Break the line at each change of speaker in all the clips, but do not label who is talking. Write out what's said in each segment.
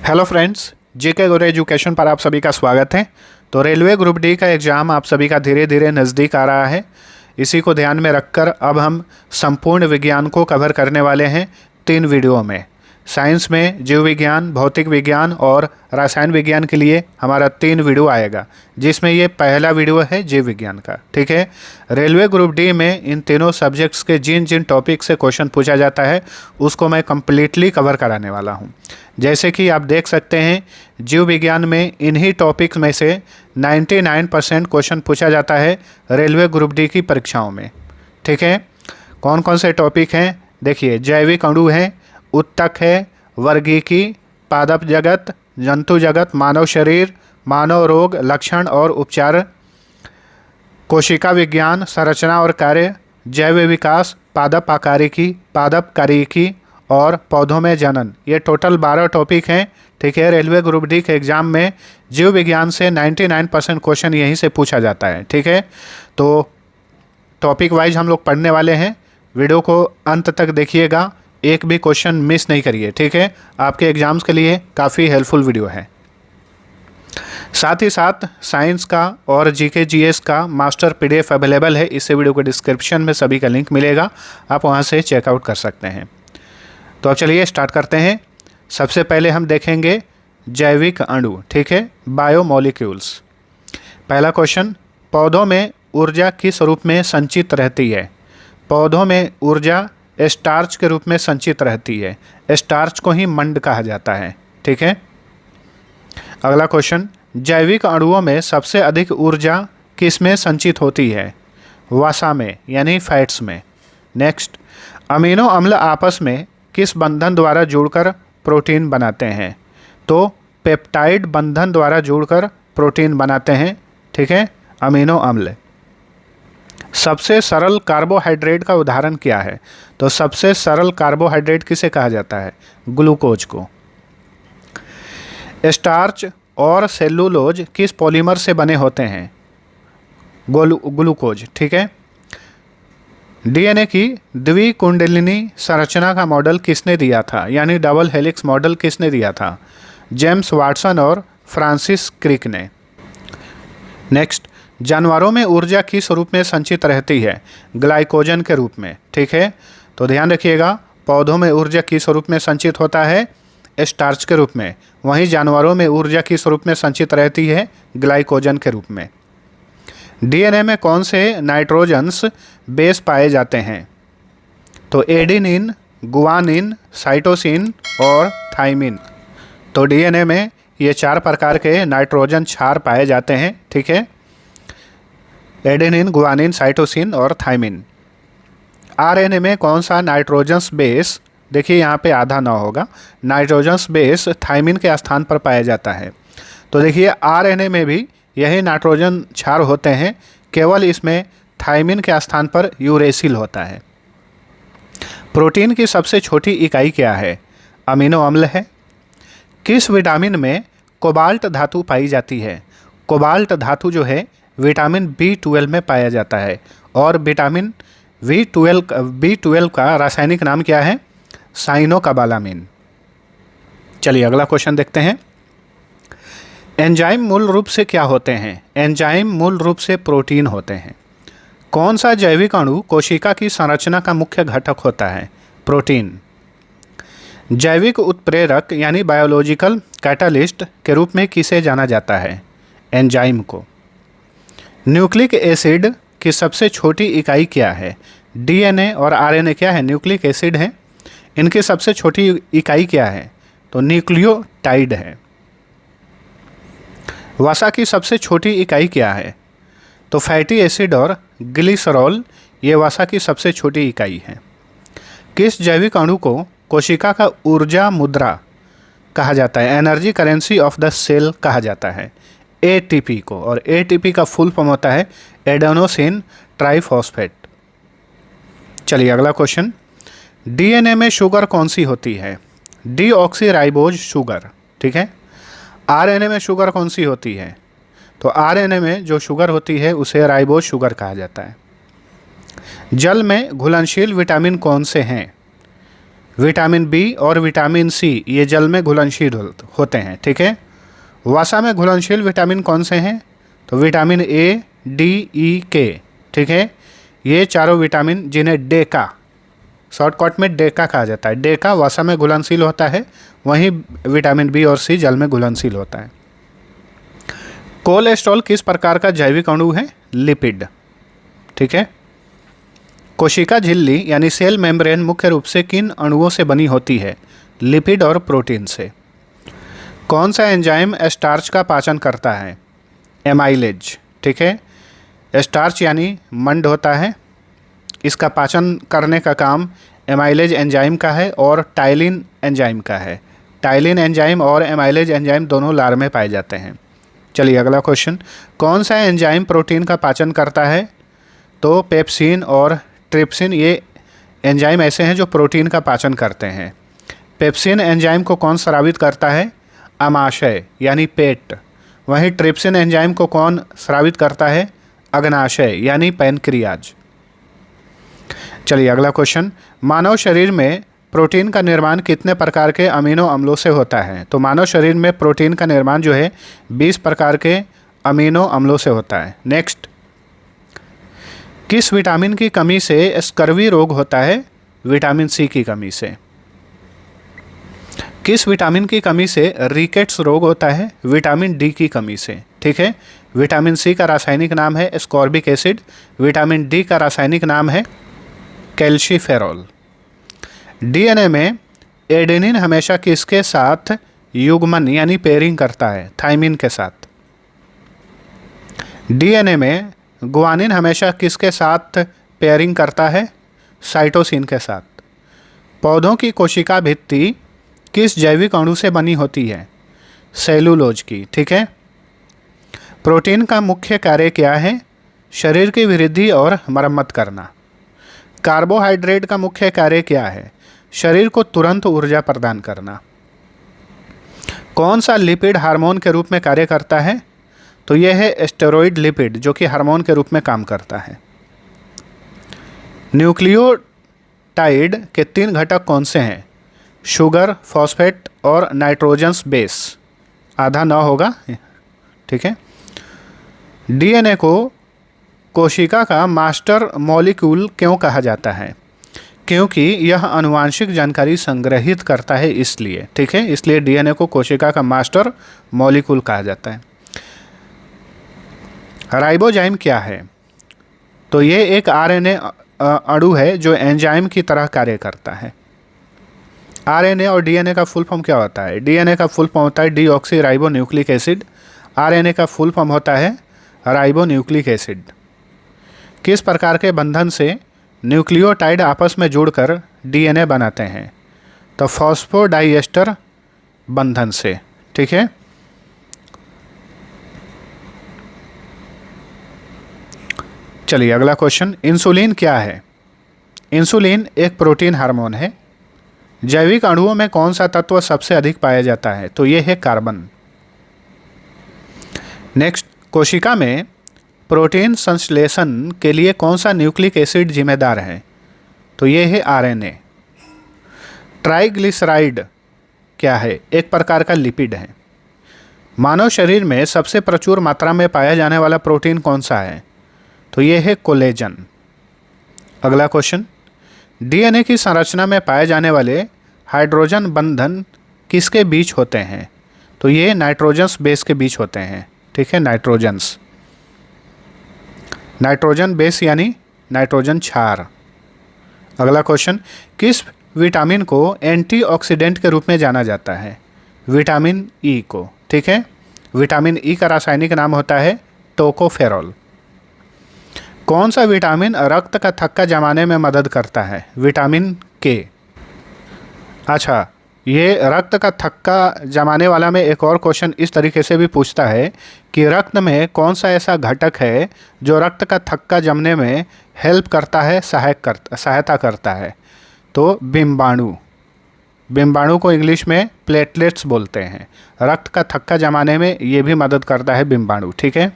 Hello friends, जेके गुरु education पर आप सभी का स्वागत है। तो रेलवे ग्रुप डी का एग्ज़ाम आप सभी का धीरे धीरे नज़दीक आ रहा है। इसी को ध्यान में रखकर अब हम संपूर्ण विज्ञान को कवर करने वाले हैं 3 वीडियो में। साइंस में जीव विज्ञान, भौतिक विज्ञान और रसायन विज्ञान के लिए हमारा 3 वीडियो आएगा, जिसमें ये पहला वीडियो है जीव विज्ञान का। ठीक है, रेलवे ग्रुप डी में इन तीनों सब्जेक्ट्स के जिन जिन टॉपिक से क्वेश्चन पूछा जाता है उसको मैं कम्प्लीटली कवर कराने वाला हूँ। जैसे कि आप देख सकते हैं, जीव विज्ञान में इन्हीं टॉपिक्स में से 99% क्वेश्चन पूछा जाता है रेलवे ग्रुप डी की परीक्षाओं में। ठीक है, कौन कौन से टॉपिक हैं देखिए। जैविक अणु हैं, उत्तक है, वर्गीकी, पादप जगत, जंतु जगत, मानव शरीर, मानव रोग, लक्षण और उपचार, कोशिका विज्ञान, संरचना और कार्य, जैव विकास, पादप आकारिकी, पादप कार्यिकी और पौधों में जनन। ये टोटल 12 टॉपिक हैं। ठीक है, रेलवे ग्रुप डी के एग्ज़ाम में जीव विज्ञान से 99% क्वेश्चन यहीं से पूछा जाता है। ठीक है, तो टॉपिक वाइज हम लोग पढ़ने वाले हैं। वीडियो को अंत तक देखिएगा, एक भी क्वेश्चन मिस नहीं करिए। ठीक है, आपके एग्ज़ाम्स के लिए काफ़ी हेल्पफुल वीडियो है। साथ ही साथ साइंस का और जीके जीएस का मास्टर पीडीएफ अवेलेबल है। इस वीडियो के डिस्क्रिप्शन में सभी का लिंक मिलेगा, आप वहां से चेकआउट कर सकते हैं। तो अब चलिए स्टार्ट करते हैं। सबसे पहले हम देखेंगे जैविक अणु। ठीक है, बायोमोलिक्यूल्स। पहला क्वेश्चन, पौधों में ऊर्जा किस रूप में संचित रहती है? पौधों में ऊर्जा स्टार्च के रूप में संचित रहती है। स्टार्च को ही मंड कहा जाता है। ठीक है, अगला क्वेश्चन, जैविक अणुओं में सबसे अधिक ऊर्जा किस में संचित होती है? वसा में, यानी फैट्स में। नेक्स्ट, अमीनो अम्ल आपस में किस बंधन द्वारा जुड़कर प्रोटीन बनाते हैं? तो पेप्टाइड बंधन द्वारा जुड़कर प्रोटीन बनाते हैं। ठीक है, अमीनो अम्ल। सबसे सरल कार्बोहाइड्रेट का उदाहरण क्या है? तो सबसे सरल कार्बोहाइड्रेट किसे कहा जाता है? ग्लूकोज को। स्टार्च और सेलुलोज किस पॉलीमर से बने होते हैं? ग्लूकोज। ठीक है, डीएनए की द्विकुंडलिनी संरचना का मॉडल किसने दिया था, यानी डबल हेलिक्स मॉडल किसने दिया था? जेम्स वाटसन और फ्रांसिस क्रिक ने। नेक्स्ट, जानवरों में ऊर्जा किस रूप में संचित रहती है? ग्लाइकोजन के रूप में। ठीक है, तो ध्यान रखिएगा, पौधों में ऊर्जा किस रूप में संचित होता है? स्टार्च के रूप में। वहीं जानवरों में ऊर्जा किस रूप में संचित रहती है? ग्लाइकोजन के रूप में। डीएनए में कौन से नाइट्रोजन्स बेस पाए जाते हैं? तो एडेनिन, गुआनिन, साइटोसिन और थाइमिन। तो डीएनए में ये 4 प्रकार के नाइट्रोजन क्षार पाए जाते हैं। ठीक है, एडेनिन, गुआनिन, साइटोसिन और थाइमिन। आरएनए में कौन सा नाइट्रोजन्स बेस, देखिए यहाँ पे आधा ना होगा, नाइट्रोजन्स बेस थाइमिन के स्थान पर पाया जाता है। तो देखिए आरएनए में भी यही नाइट्रोजन क्षार होते हैं, केवल इसमें थाइमिन के स्थान पर यूरेसिल होता है। प्रोटीन की सबसे छोटी इकाई क्या है? अमीनो अम्ल है। किस विटामिन में कोबाल्ट धातु पाई जाती है? कोबाल्ट धातु जो है विटामिन B12 में पाया जाता है। और विटामिन B12 का रासायनिक नाम क्या है? साइनोकोबालामिन। चलिए अगला क्वेश्चन देखते हैं। एंजाइम मूल रूप से क्या होते हैं? एंजाइम मूल रूप से प्रोटीन होते हैं। कौन सा जैविक अणु कोशिका की संरचना का मुख्य घटक होता है? प्रोटीन। जैविक उत्प्रेरक यानी बायोलॉजिकल कैटालिस्ट के रूप में किसे जाना जाता है? एंजाइम को। न्यूक्लिक एसिड की सबसे छोटी इकाई क्या है? डीएनए और आरएनए क्या है? न्यूक्लिक एसिड है। इनकी सबसे छोटी इकाई क्या है? तो न्यूक्लियोटाइड है। वसा की सबसे छोटी इकाई क्या है? तो फैटी एसिड और ग्लिसरॉल ये वसा की सबसे छोटी इकाई है। किस जैविक अणु को कोशिका का ऊर्जा मुद्रा कहा जाता है? Energy currency of the cell कहा जाता है। एटीपी को। और एटीपी का फुल फॉर्म होता है एडेनोसिन ट्राइफॉस्फेट। चलिए अगला क्वेश्चन, डीएनए में शुगर कौन सी होती है? Deoxyribose sugar. ठीक है, आरएनए में शुगर कौन सी होती है? तो आरएनए में जो शुगर होती है उसे राइबोज शुगर कहा जाता है। जल में घुलनशील विटामिन कौन से हैं? विटामिन बी और विटामिन सी ये जल में घुलनशील होते हैं, ठीक है। वसा में घुलनशील विटामिन कौन से हैं? तो विटामिन ए, डी, ई, के, ठीक है। ये चारों विटामिन जिन्हें डेका, शॉर्टकट में डेका कहा जाता है, डेका वसा में घुलनशील होता है, वहीं विटामिन बी और सी जल में घुलनशील होता है। कोलेस्ट्रॉल किस प्रकार का जैविक अणु है? लिपिड, ठीक है। कोशिका झिल्ली यानी सेल मेम्ब्रेन मुख्य रूप से किन अणुओं से बनी होती है? लिपिड और प्रोटीन से। कौन सा एंजाइम स्टार्च का पाचन करता है? एमाइलेज, ठीक है। स्टार्च यानी मंड होता है, इसका पाचन करने का काम एमाइलेज एंजाइम का है और टाइलिन एंजाइम का है। टाइलिन एंजाइम और एमाइलेज एंजाइम दोनों लार में पाए जाते हैं। चलिए अगला क्वेश्चन, कौन सा एंजाइम प्रोटीन का पाचन करता है? तो पेप्सिन और ट्रिप्सिन ये एंजाइम ऐसे हैं जो प्रोटीन का पाचन करते हैं। पेप्सिन एंजाइम को कौन स्रावित करता है? आमाशय यानी पेट। वहीं ट्रिप्सिन एंजाइम को कौन स्रावित करता है? अग्नाशय यानी पैनक्रियाज। चलिए अगला क्वेश्चन, मानव शरीर में प्रोटीन का निर्माण कितने प्रकार के अमीनो अम्लों से होता है? तो मानव शरीर में प्रोटीन का निर्माण जो है 20 प्रकार के अमीनो अम्लों से होता है। नेक्स्ट, किस विटामिन की कमी से स्कर्वी रोग होता है? विटामिन सी की कमी से। किस विटामिन की कमी से रिकेट्स रोग होता है? विटामिन डी की कमी से, ठीक है। विटामिन सी का रासायनिक नाम है एस्कॉर्बिक एसिड, विटामिन डी का रासायनिक नाम है कैल्शिफेरॉल। डीएनए में एडेनिन हमेशा किसके साथ युग्मन यानी पेयरिंग करता है? थाइमिन के साथ। डीएनए में गुआनिन हमेशा किसके साथ पेयरिंग करता है? साइटोसिन के साथ। पौधों की कोशिका भित्ति किस जैविक अणु से बनी होती है? सेलुलोज की, ठीक है। प्रोटीन का मुख्य कार्य क्या है? शरीर की वृद्धि और मरम्मत करना। कार्बोहाइड्रेट का मुख्य कार्य क्या है? शरीर को तुरंत ऊर्जा प्रदान करना। कौन सा लिपिड हार्मोन के रूप में कार्य करता है? तो यह है स्टेरॉइड लिपिड जो कि हार्मोन के रूप में काम करता है। न्यूक्लियोटाइड के 3 घटक कौन से हैं? शुगर, फॉस्फेट और नाइट्रोजन्स बेस। आधा न होगा, ठीक है। डीएनए को कोशिका का मास्टर मॉलिक्यूल क्यों कहा जाता है? क्योंकि यह आनुवांशिक जानकारी संग्रहित करता है इसलिए, ठीक है। इसलिए डीएनए को कोशिका का मास्टर मॉलिक्यूल कहा जाता है। राइबोजाइम क्या है? तो ये एक आरएनए अणु है जो एंजाइम की तरह कार्य करता है। आरएनए और डीएनए का फुल फॉर्म क्या होता है? डीएनए का फुल फॉर्म होता है deoxy ribo nucleic acid. RNA का फुल फॉर्म होता है राइबो न्यूक्लिक एसिड। किस प्रकार के बंधन से न्यूक्लियोटाइड आपस में जुड़कर डीएनए बनाते हैं? तो फॉस्फोडाइएस्टर बंधन से, ठीक है। चलिए अगला क्वेश्चन, इंसुलिन क्या है? इंसुलिन एक प्रोटीन हार्मोन है। जैविक अणुओं में कौन सा तत्व सबसे अधिक पाया जाता है? तो यह है कार्बन। नेक्स्ट, कोशिका में प्रोटीन संश्लेषण के लिए कौन सा न्यूक्लिक एसिड जिम्मेदार है? तो यह है आरएनए। ट्राइग्लिसराइड क्या है? एक प्रकार का लिपिड है। मानव शरीर में सबसे प्रचुर मात्रा में पाया जाने वाला प्रोटीन कौन सा है? तो यह है कोलेजन। अगला क्वेश्चन, डीएनए की संरचना में पाए जाने वाले हाइड्रोजन बंधन किसके बीच होते हैं? तो ये नाइट्रोजन्स बेस के बीच होते हैं, ठीक है। नाइट्रोजन्स, नाइट्रोजन बेस यानी नाइट्रोजन क्षार। अगला क्वेश्चन, किस विटामिन को एंटीऑक्सीडेंट के रूप में जाना जाता है? विटामिन ई को, ठीक है। विटामिन ई का रासायनिक नाम होता है टोकोफेरॉल। कौन सा विटामिन रक्त का थक्का जमाने में मदद करता है? विटामिन के। अच्छा, ये रक्त का थक्का जमाने वाला में एक और क्वेश्चन इस तरीके से भी पूछता है कि रक्त में कौन सा ऐसा घटक है जो रक्त का थक्का जमने में हेल्प करता है, सहायता करता है? तो बिम्बाणु। बिम्बाणु को इंग्लिश में प्लेटलेट्स बोलते हैं। रक्त का थक्का जमाने में ये भी मदद करता है बिम्बाणु, ठीक है।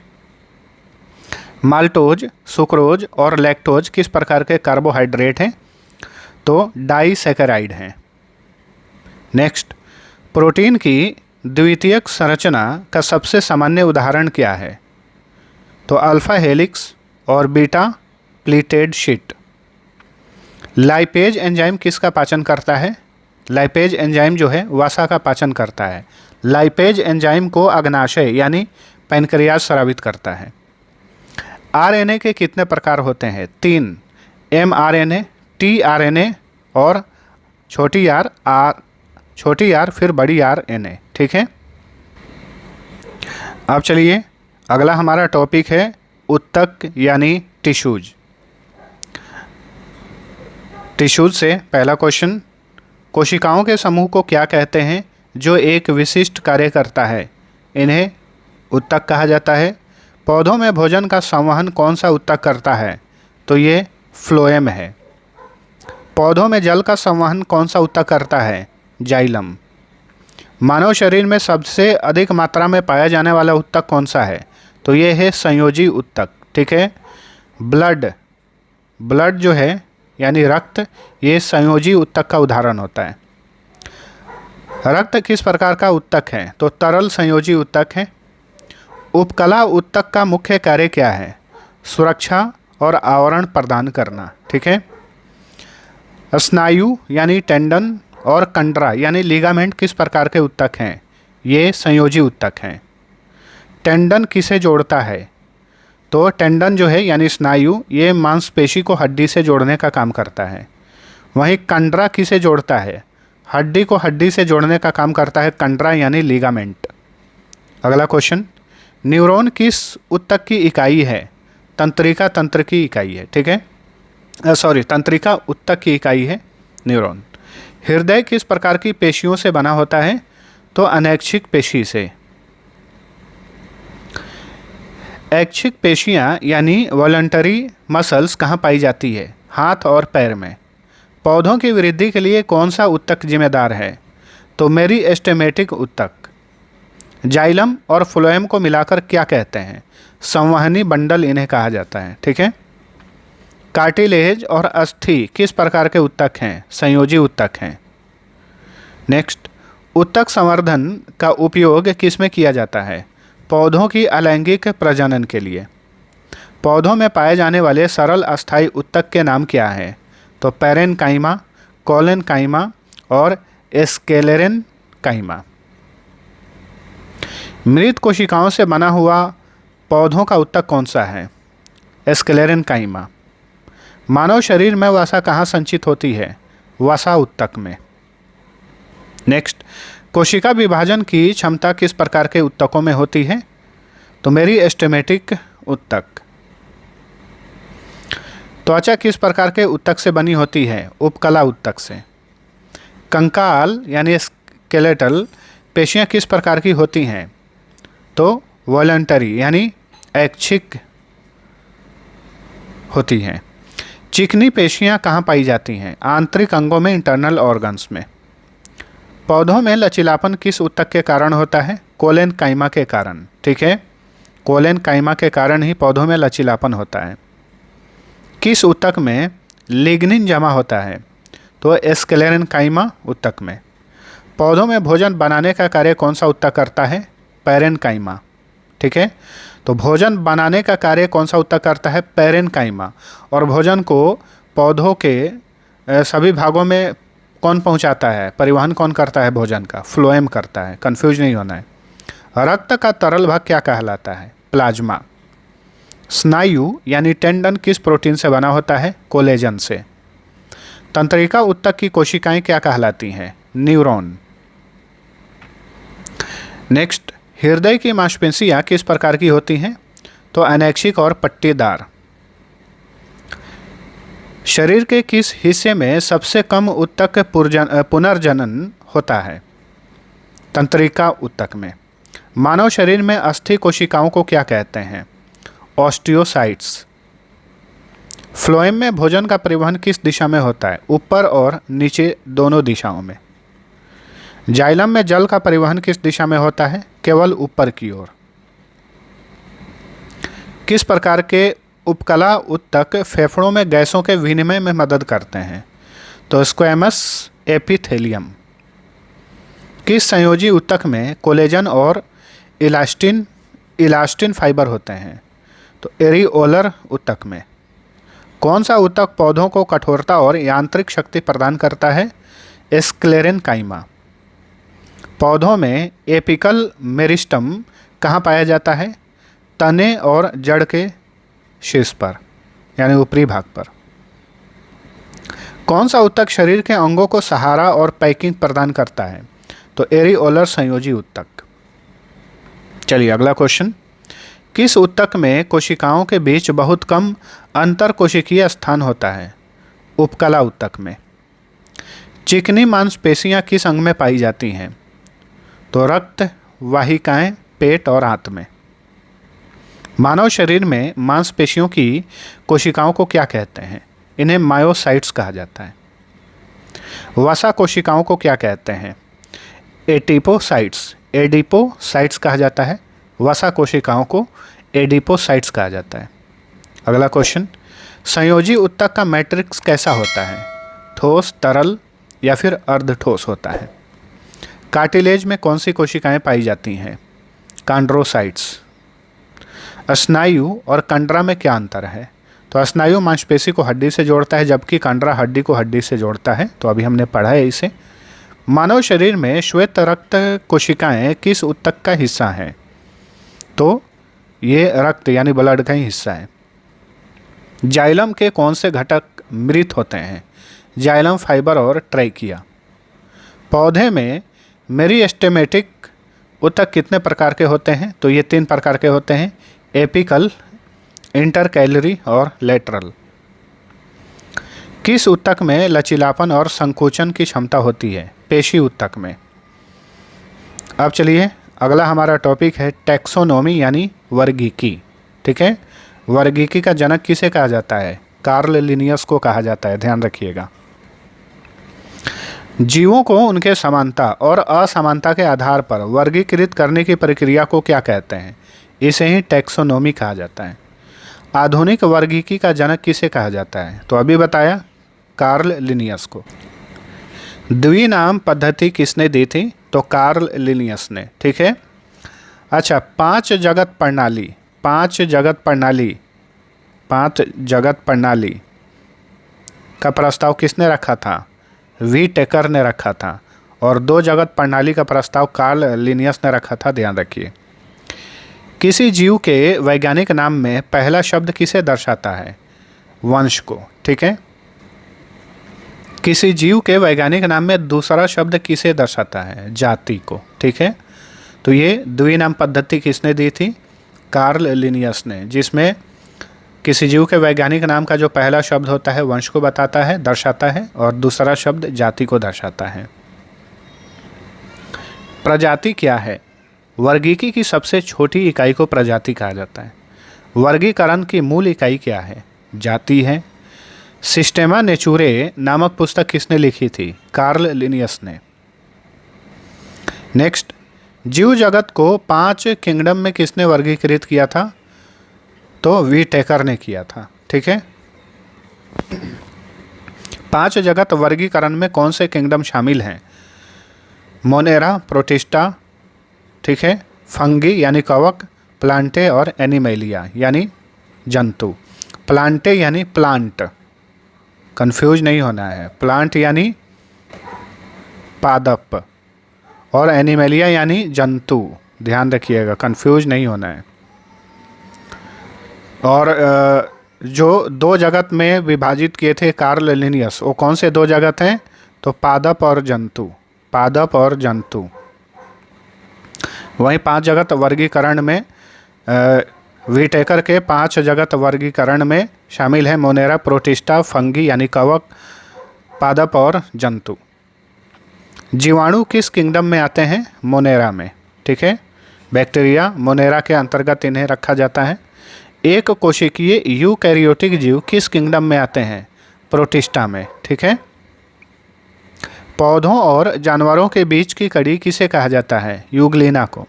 माल्टोज, सुक्रोज और लैक्टोज किस प्रकार के कार्बोहाइड्रेट हैं? तो डाइसैकेराइड हैं। नेक्स्ट, प्रोटीन की द्वितीयक संरचना का सबसे सामान्य उदाहरण क्या है? तो अल्फा हेलिक्स और beta pleated sheet. Lipase enzyme किसका पाचन करता है? लाइपेज एंजाइम जो है वसा का पाचन करता है। लाइपेज एंजाइम को अग्नाशय यानी पैनक्रियाज स्रावित करता है। आरएनए के कितने प्रकार होते हैं? 3, mRNA, tRNA और छोटी आर फिर बड़ी RNA। ठीक है। अब चलिए अगला हमारा टॉपिक है उत्तक यानी टिश्यूज। टिश्यूज से पहला क्वेश्चन, कोशिकाओं के समूह को क्या कहते हैं जो एक विशिष्ट कार्य करता है? इन्हें उत्तक कहा जाता है। पौधों में भोजन का संवहन कौन सा उत्तक करता है? तो ये फ्लोएम है। पौधों में जल का संवहन कौन सा उत्तक करता है? जाइलम। मानव शरीर में सबसे अधिक मात्रा में पाया जाने वाला उत्तक कौन सा है? तो ये है संयोजी उत्तक। ठीक है। ब्लड जो है यानी रक्त, ये संयोजी उत्तक का उदाहरण होता है। रक्त किस प्रकार का उत्तक है? तो तरल संयोजी उत्तक है। उपकला उत्तक का मुख्य कार्य क्या है? सुरक्षा और आवरण प्रदान करना। ठीक है। स्नायु यानी टेंडन और कंडरा यानी लिगामेंट किस प्रकार के उत्तक हैं? ये संयोजी उत्तक हैं। टेंडन किसे जोड़ता है? तो टेंडन जो है यानी स्नायु, ये मांसपेशी को हड्डी से जोड़ने का काम करता है। वहीं कंडरा किसे जोड़ता है? हड्डी को हड्डी से जोड़ने का काम करता है कंडरा यानी लिगामेंट। अगला क्वेश्चन, न्यूरॉन किस उत्तक की इकाई है? तंत्रिका तंत्र की इकाई है। ठीक है। तंत्रिका उत्तक की इकाई है न्यूरॉन। हृदय किस प्रकार की पेशियों से बना होता है? तो अनैच्छिक पेशी से। ऐच्छिक पेशियां यानी वॉलंटरी मसल्स कहाँ पाई जाती है? हाथ और पैर में। पौधों की वृद्धि के लिए कौन सा उत्तक जिम्मेदार है? तो मेरिस्टेमेटिक उत्तक। जाइलम और फ्लोएम को मिलाकर क्या कहते हैं? संवहनी बंडल इन्हें कहा जाता है। ठीक है। कार्टिलेज और अस्थि किस प्रकार के उत्तक हैं? संयोजी उत्तक हैं। नेक्स्ट, उत्तक संवर्धन का उपयोग किस में किया जाता है? पौधों की अलैंगिक प्रजनन के लिए। पौधों में पाए जाने वाले सरल अस्थायी उत्तक के नाम क्या हैं? तो पैरेनकाइमा, कोलेनकाइमा और स्क्लेरेनकाइमा। मृत कोशिकाओं से बना हुआ पौधों का उत्तक कौन सा है? स्क्लेरेनकाइमा। मानव शरीर में वसा कहाँ संचित होती है? वसा उत्तक में। नेक्स्ट, कोशिका विभाजन की क्षमता किस प्रकार के उत्तकों में होती है? तो मेरिस्टेमेटिक उत्तक। त्वचा किस प्रकार के उत्तक से बनी होती है? उपकला उत्तक से। कंकाल यानी स्केलेटल पेशियां किस प्रकार की होती हैं? तो वॉलंटरी यानी ऐच्छिक होती हैं। चिकनी पेशियां कहाँ पाई जाती हैं? आंतरिक अंगों में, इंटरनल ऑर्गन्स में। पौधों में लचीलापन किस उत्तक के कारण होता है? कोलेनकाइमा के कारण। ठीक है। कोलेनकाइमा के कारण ही पौधों में लचीलापन होता है। किस उत्तक में लिग्निन जमा होता है? तो स्क्लेरेनकाइमा उत्तक में। पौधों में भोजन बनाने का कार्य कौन सा उत्तक करता है? पैरेनकाइमा। ठीक है। तो भोजन बनाने का कार्य कौन सा उत्तक करता है? पैरेनकाइमा। और भोजन को पौधों के सभी भागों में कौन पहुंचाता है? परिवहन कौन करता है भोजन का? फ्लोएम करता है। कंफ्यूज नहीं होना है। रक्त का तरल भाग क्या कहलाता है? प्लाज्मा। स्नायु यानी टेंडन किस प्रोटीन से बना होता है? कोलेजन से। तंत्रिका उत्तक की कोशिकाएं क्या कहलाती हैं? न्यूरॉन। नेक्स्ट, हृदय की मांसपेशियां किस प्रकार की होती हैं? तो अनैच्छिक और पट्टीदार। शरीर के किस हिस्से में सबसे कम उत्तक पुनर्जनन होता है? तंत्रिका उत्तक में। मानव शरीर में अस्थि कोशिकाओं को क्या कहते हैं? ऑस्टियोसाइट्स। फ्लोएम में भोजन का परिवहन किस दिशा में होता है? ऊपर और नीचे दोनों दिशाओं में। जाइलम में जल का परिवहन किस दिशा में होता है? केवल ऊपर की ओर। किस प्रकार के उपकला उत्तक फेफड़ों में गैसों के विनिमय में मदद करते हैं? तो स्क्वैमस एपिथेलियम। किस संयोजी ऊतक में कोलेजन और इलास्टिन फाइबर होते हैं? तो एरिओलर ऊतक में। कौन सा ऊतक पौधों को कठोरता और यांत्रिक शक्ति प्रदान करता है? स्क्लेरेनकाइमा। पौधों में एपिकल मेरिस्टम कहाँ पाया जाता है? तने और जड़ के शीर्ष पर यानी ऊपरी भाग पर। कौन सा ऊतक शरीर के अंगों को सहारा और पैकिंग प्रदान करता है? तो एरिओलर संयोजी ऊतक। चलिए अगला क्वेश्चन। किस ऊतक में कोशिकाओं के बीच बहुत कम अंतर कोशिकीय स्थान होता है? उपकला ऊतक में। चिकनी मांसपेशियां किस अंग में पाई जाती हैं? तो रक्त वाहिकाएं, पेट और आंत में। मानव शरीर में मांसपेशियों की कोशिकाओं को क्या कहते हैं? इन्हें मायोसाइट्स कहा जाता है। वसा कोशिकाओं को क्या कहते हैं? एडिपोसाइट्स कहा जाता है। वसा कोशिकाओं को एडिपोसाइट्स कहा जाता है। अगला क्वेश्चन। संयोजी ऊतक का मैट्रिक्स कैसा होता है? ठोस, तरल या फिर अर्धठोस होता है। कार्टिलेज में कौन सी कोशिकाएं पाई जाती हैं? कॉन्ड्रोसाइट्स। स्नायु और कंडरा में क्या अंतर है? तो स्नायु मांसपेशी को हड्डी से जोड़ता है जबकि कंडरा हड्डी को हड्डी से जोड़ता है। तो अभी हमने पढ़ा है इसे। मानव शरीर में श्वेत रक्त कोशिकाएं किस ऊतक का हिस्सा हैं? तो ये रक्त यानी ब्लड का ही हिस्सा है। जाइलम के कौन से घटक मृत होते हैं? जाइलम फाइबर और ट्रैकिया। पौधे में मेरिस्टेमेटिक ऊतक कितने प्रकार के होते हैं? तो ये 3 प्रकार के होते हैं। एपिकल, इंटरकैलरी और लेटरल। किस ऊतक में लचीलापन और संकोचन की क्षमता होती है? पेशी ऊतक में। अब चलिए अगला हमारा टॉपिक है टैक्सोनॉमी यानी वर्गीकी। ठीक है, वर्गीकी का जनक किसे कहा जाता है? कार्ल लिनियस को कहा जाता है, ध्यान रखिएगा। जीवों को उनके समानता और असमानता के आधार पर वर्गीकृत करने की प्रक्रिया को क्या कहते हैं? इसे ही टैक्सोनॉमी कहा जाता है। आधुनिक वर्गीकी का जनक किसे कहा जाता है? तो अभी बताया, कार्ल लिनियस को। द्विनाम पद्धति किसने दी थी? तो कार्ल लिनियस ने। ठीक है। अच्छा, पांच जगत प्रणाली का प्रस्ताव किसने रखा था? वी टेकर ने रखा था। और 2 जगत प्रणाली का प्रस्ताव कार्ल लिनियस ने रखा था, ध्यान रखिए। किसी जीव के वैज्ञानिक नाम में पहला शब्द किसे दर्शाता है? वंश को। ठीक है। किसी जीव के वैज्ञानिक नाम में दूसरा शब्द किसे दर्शाता है? जाति को। ठीक है। तो ये द्विनाम पद्धति किसने दी थी? कार्ल लिनियस ने, जिसमें किसी जीव के वैज्ञानिक नाम का जो पहला शब्द होता है वंश को बताता है, दर्शाता है, और दूसरा शब्द जाति को दर्शाता है। प्रजाति क्या है? वर्गीकी की सबसे छोटी इकाई को प्रजाति कहा जाता है। वर्गीकरण की मूल इकाई क्या है? जाति है। सिस्टेमा नेचुरे नामक पुस्तक किसने लिखी थी? कार्ल लिनियस ने। नेक्स्ट, जीव जगत को 5 किंगडम में किसने वर्गीकृत किया था? तो वी टेकर ने किया था। ठीक है। 5 जगत वर्गीकरण में कौन से किंगडम शामिल हैं? मोनेरा, प्रोटिस्टा, ठीक है, फंगी यानी कवक, प्लांटे और एनिमेलिया यानी जंतु। प्लांटे यानी प्लांट, कंफ्यूज नहीं होना है। प्लांट यानी पादप और एनिमेलिया यानी जंतु, ध्यान रखिएगा, कंफ्यूज नहीं होना है। और जो 2 जगत में विभाजित किए थे कार्ल लिनियस, वो कौन से 2 जगत हैं? तो पादप और जंतु। वहीं 5 जगत वर्गीकरण में वी टेकर के 5 जगत वर्गीकरण में शामिल है मोनेरा, प्रोटिस्टा, फंगी यानी कवक, पादप और जंतु। जीवाणु किस किंगडम में आते हैं? मोनेरा में। ठीक है। बैक्टीरिया मोनेरा के अंतर्गत इन्हें रखा जाता है। एक कोशिकीय यूकैरियोटिक जीव किस किंगडम में आते हैं? प्रोटिस्टा में। ठीक है। पौधों और जानवरों के बीच की कड़ी किसे कहा जाता है? यूग्लिना को।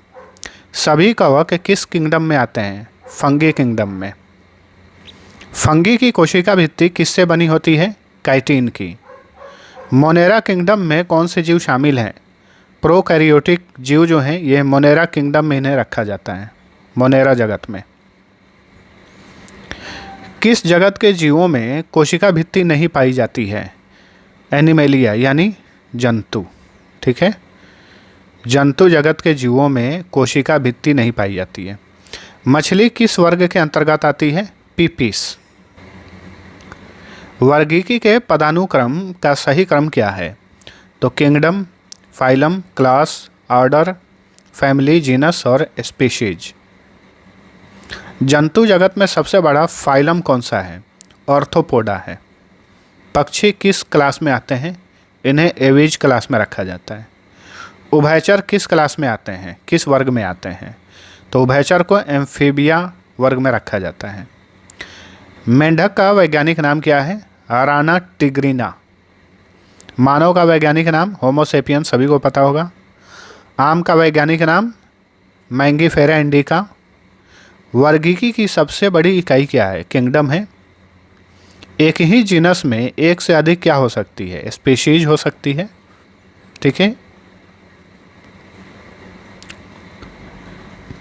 सभी कवक किस किंगडम में आते हैं? फंगी किंगडम में। फंगी की कोशिका भित्ति किससे बनी होती है? काइटिन की। मोनेरा किंगडम में कौन से जीव शामिल हैं? प्रोकैरियोटिक जीव जो हैं ये मोनेरा किंगडम में इन्हें रखा जाता है, मोनेरा जगत में। किस जगत के जीवों में कोशिका भित्ति नहीं पाई जाती है? एनिमेलिया यानी जंतु। ठीक है, जंतु जगत के जीवों में कोशिका भित्ति नहीं पाई जाती है। मछली किस वर्ग के अंतर्गत आती है? पीपीस। वर्गीकी के पदानुक्रम का सही क्रम क्या है? तो kingdom, phylum, class, order, family, genus और स्पीशीज। जंतु जगत में सबसे बड़ा फाइलम कौन सा है? ऑर्थोपोडा है। पक्षी किस क्लास में आते हैं? इन्हें एविज क्लास में रखा जाता है। उभयचर किस क्लास में आते हैं, किस वर्ग में आते हैं? तो उभयचर को एम्फीबिया वर्ग में रखा जाता है। मेंढक का वैज्ञानिक नाम क्या है? अराना टिग्रिना। मानव का वैज्ञानिक नाम होमोसेपियन, सभी को पता होगा। आम का वैज्ञानिक नाम मैंगीफेरा इंडिका। वर्गीकी की सबसे बड़ी इकाई क्या है? किंगडम है। एक ही जीनस में एक से अधिक क्या हो सकती है? स्पीशीज हो सकती है। ठीक है,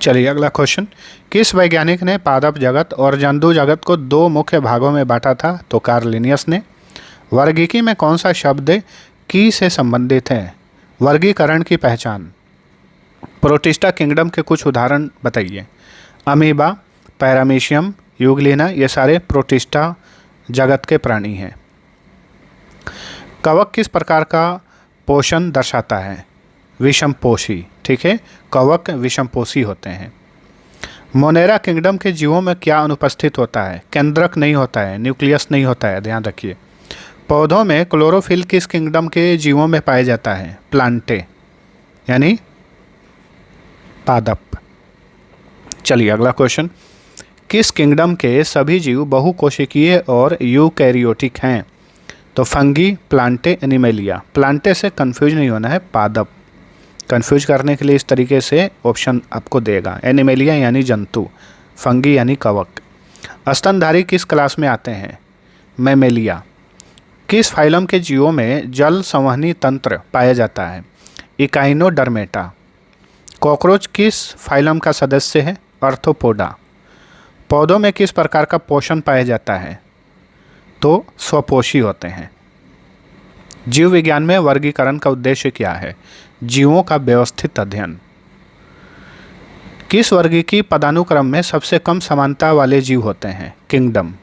चलिए अगला क्वेश्चन। किस वैज्ञानिक ने पादप जगत और जंतु जगत को दो मुख्य भागों में बांटा था? तो कार्ल लिनियस ने। वर्गीकी में कौन सा शब्द की से संबंधित है? वर्गीकरण की पहचान। प्रोटिस्टा किंगडम के कुछ उदाहरण बताइए। अमीबा, पैरामीशियम, यूग्लिना, ये सारे प्रोटिस्टा जगत के प्राणी हैं। कवक किस प्रकार का पोषण दर्शाता है? विषमपोषी। ठीक है, कवक विषमपोषी होते हैं। मोनेरा किंगडम के जीवों में क्या अनुपस्थित होता है? केंद्रक नहीं होता है, न्यूक्लियस नहीं होता है, ध्यान रखिए। पौधों में क्लोरोफिल किस किंगडम के जीवों में पाया जाता है? प्लांटे यानी पादप। चलिए अगला क्वेश्चन। किस किंगडम के सभी जीव बहुकोशिकीय और यूकैरियोटिक हैं? तो फंगी, प्लांटे, एनिमेलिया। प्लांटे से कंफ्यूज नहीं होना है, पादप। कंफ्यूज करने के लिए इस तरीके से ऑप्शन आपको देगा। एनिमेलिया यानी जंतु, फंगी यानी कवक। स्तनधारी किस क्लास में आते हैं? मैमेलिया। किस फाइलम के जीवों में जल संवहनी तंत्र पाया जाता है? इकाइनोडर्मेटा। कॉकरोच किस फाइलम का सदस्य है? आर्थ्रोपोडा। पौधों में किस प्रकार का पोषण पाया जाता है? तो स्वपोषी होते हैं। जीव विज्ञान में वर्गीकरण का उद्देश्य क्या है? जीवों का व्यवस्थित अध्ययन। किस वर्गीकी पदानुक्रम में सबसे कम समानता वाले जीव होते हैं? किंगडम।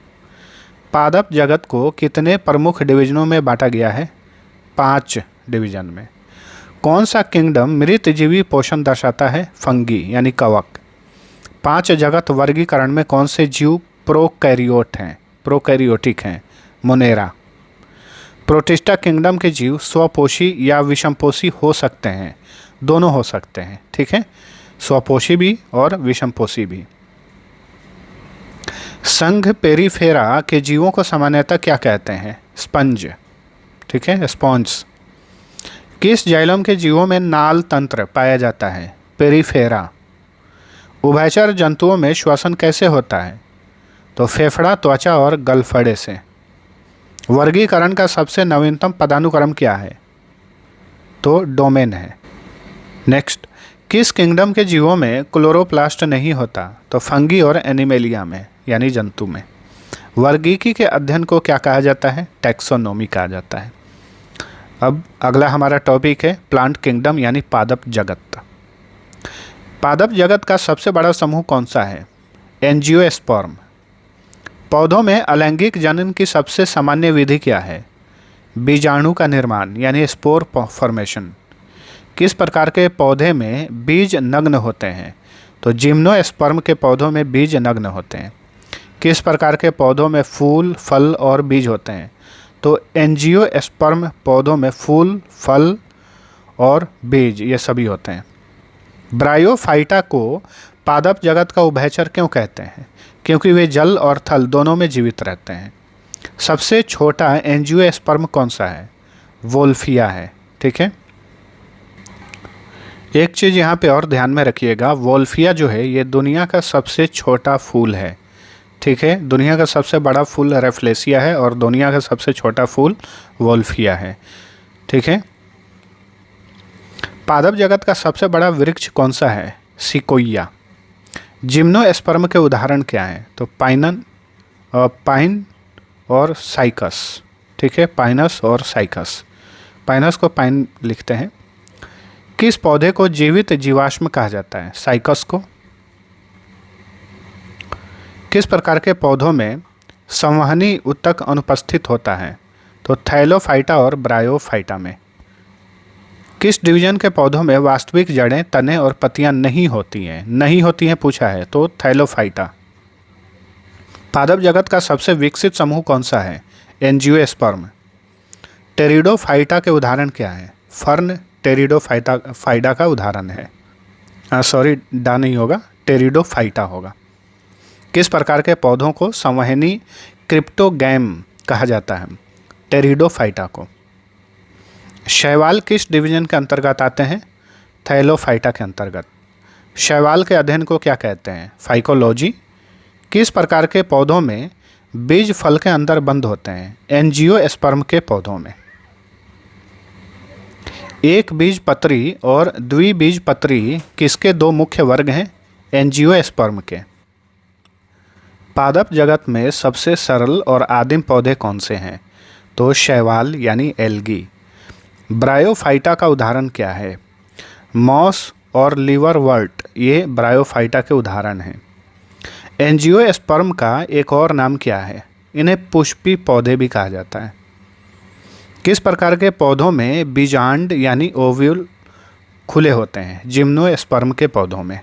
पादप जगत को कितने प्रमुख डिवीजनों में बांटा गया है? 5 डिवीजन में। कौन सा किंगडम मृतजीवी पोषण दर्शाता है? फंगी यानी कवक। 5 जगत वर्गीकरण में कौन से जीव प्रोकैरियोट हैं, प्रोकैरियोटिक हैं? मोनेरा। प्रोटिस्टा किंगडम के जीव स्वपोषी या विषमपोषी हो सकते हैं, दोनों हो सकते हैं। ठीक है, स्वपोषी भी और विषमपोषी भी। संघ पेरिफेरा के जीवों को सामान्यतः क्या कहते हैं? स्पंज। ठीक है, स्पॉन्ज। किस जाइलम के जीवों में नाल तंत्र पाया जाता है? पेरिफेरा। उभयचर जंतुओं में श्वसन कैसे होता है? तो फेफड़ा, त्वचा और गलफड़े से। वर्गीकरण का सबसे नवीनतम पदानुक्रम क्या है? तो डोमेन है। नेक्स्ट, किस किंगडम के जीवों में क्लोरोप्लास्ट नहीं होता? तो फंगी और एनिमेलिया में यानी जंतु में। वर्गीकी के अध्ययन को क्या कहा जाता है? टैक्सोनॉमी कहा जाता है। अब अगला हमारा टॉपिक है प्लांट किंगडम यानी पादप जगत। पादप जगत का सबसे बड़ा समूह कौन सा है? एंजियोस्पर्म। पौधों में अलैंगिक जनन की सबसे सामान्य विधि क्या है? बीजाणु का निर्माण यानी स्पोर फॉर्मेशन। किस प्रकार के पौधे में बीज नग्न होते हैं? तो जिम्नोस्पर्म के पौधों में बीज नग्न होते हैं। किस प्रकार के पौधों में फूल, फल और बीज होते हैं? तो एंजियोस्पर्म पौधों में फूल, फल और बीज ये सभी होते हैं। ब्रायोफाइटा को पादप जगत का उभयचर क्यों कहते हैं? क्योंकि वे जल और थल दोनों में जीवित रहते हैं। सबसे छोटा एंजियोस्पर्म कौन सा है? वोल्फिया है। ठीक है, एक चीज़ यहाँ पे और ध्यान में रखिएगा, वोल्फिया जो है ये दुनिया का सबसे छोटा फूल है। ठीक है, दुनिया का सबसे बड़ा फूल रेफ्लेसिया है और दुनिया का सबसे छोटा फूल वोल्फिया है। ठीक है, पादप जगत का सबसे बड़ा वृक्ष कौन सा है? सिकोइया। जिम्नोस्पर्म के उदाहरण क्या हैं? तो पाइन और साइकस। ठीक है, पाइनस और साइकस। पाइनस को पाइन लिखते हैं। किस पौधे को जीवित जीवाश्म कहा जाता है? साइकस को। किस प्रकार के पौधों में संवहनी ऊतक अनुपस्थित होता है? तो थैलोफाइटा और ब्रायोफाइटा में। किस डिवीजन के पौधों में वास्तविक जड़ें, तने और पत्तियां नहीं होती हैं पूछा है, तो थैलोफाइटा। पादप जगत का सबसे विकसित समूह कौन सा है? एंजियोस्पर्म। टेरिडोफाइटा के उदाहरण क्या है? फर्न टेरिडोफाइटा का उदाहरण है। डा नहीं होगा, टेरिडोफाइटा होगा। किस प्रकार के पौधों को संवहनी क्रिप्टोगैम कहा जाता है? टेरिडोफाइटा को। शैवाल किस डिवीजन के अंतर्गत आते हैं? थैलोफाइटा के अंतर्गत। शैवाल के अध्ययन को क्या कहते हैं? फाइकोलॉजी। किस प्रकार के पौधों में बीज फल के अंदर बंद होते हैं? एंजियोस्पर्म के पौधों में। एक बीजपत्री और द्विबीजपत्री किसके दो मुख्य वर्ग हैं? एंजियोस्पर्म के। पादप जगत में सबसे सरल और आदिम पौधे कौन से हैं? तो शैवाल यानी एल्गी। ब्रायोफाइटा का उदाहरण क्या है? मॉस और लिवरवर्ट, ये ब्रायोफाइटा के उदाहरण हैं। एंजियोस्पर्म का एक और नाम क्या है? इन्हें पुष्पी पौधे भी कहा जाता है। किस प्रकार के पौधों में बीजांड यानी ओव्यूल खुले होते हैं? जिम्नोस्पर्म के पौधों में।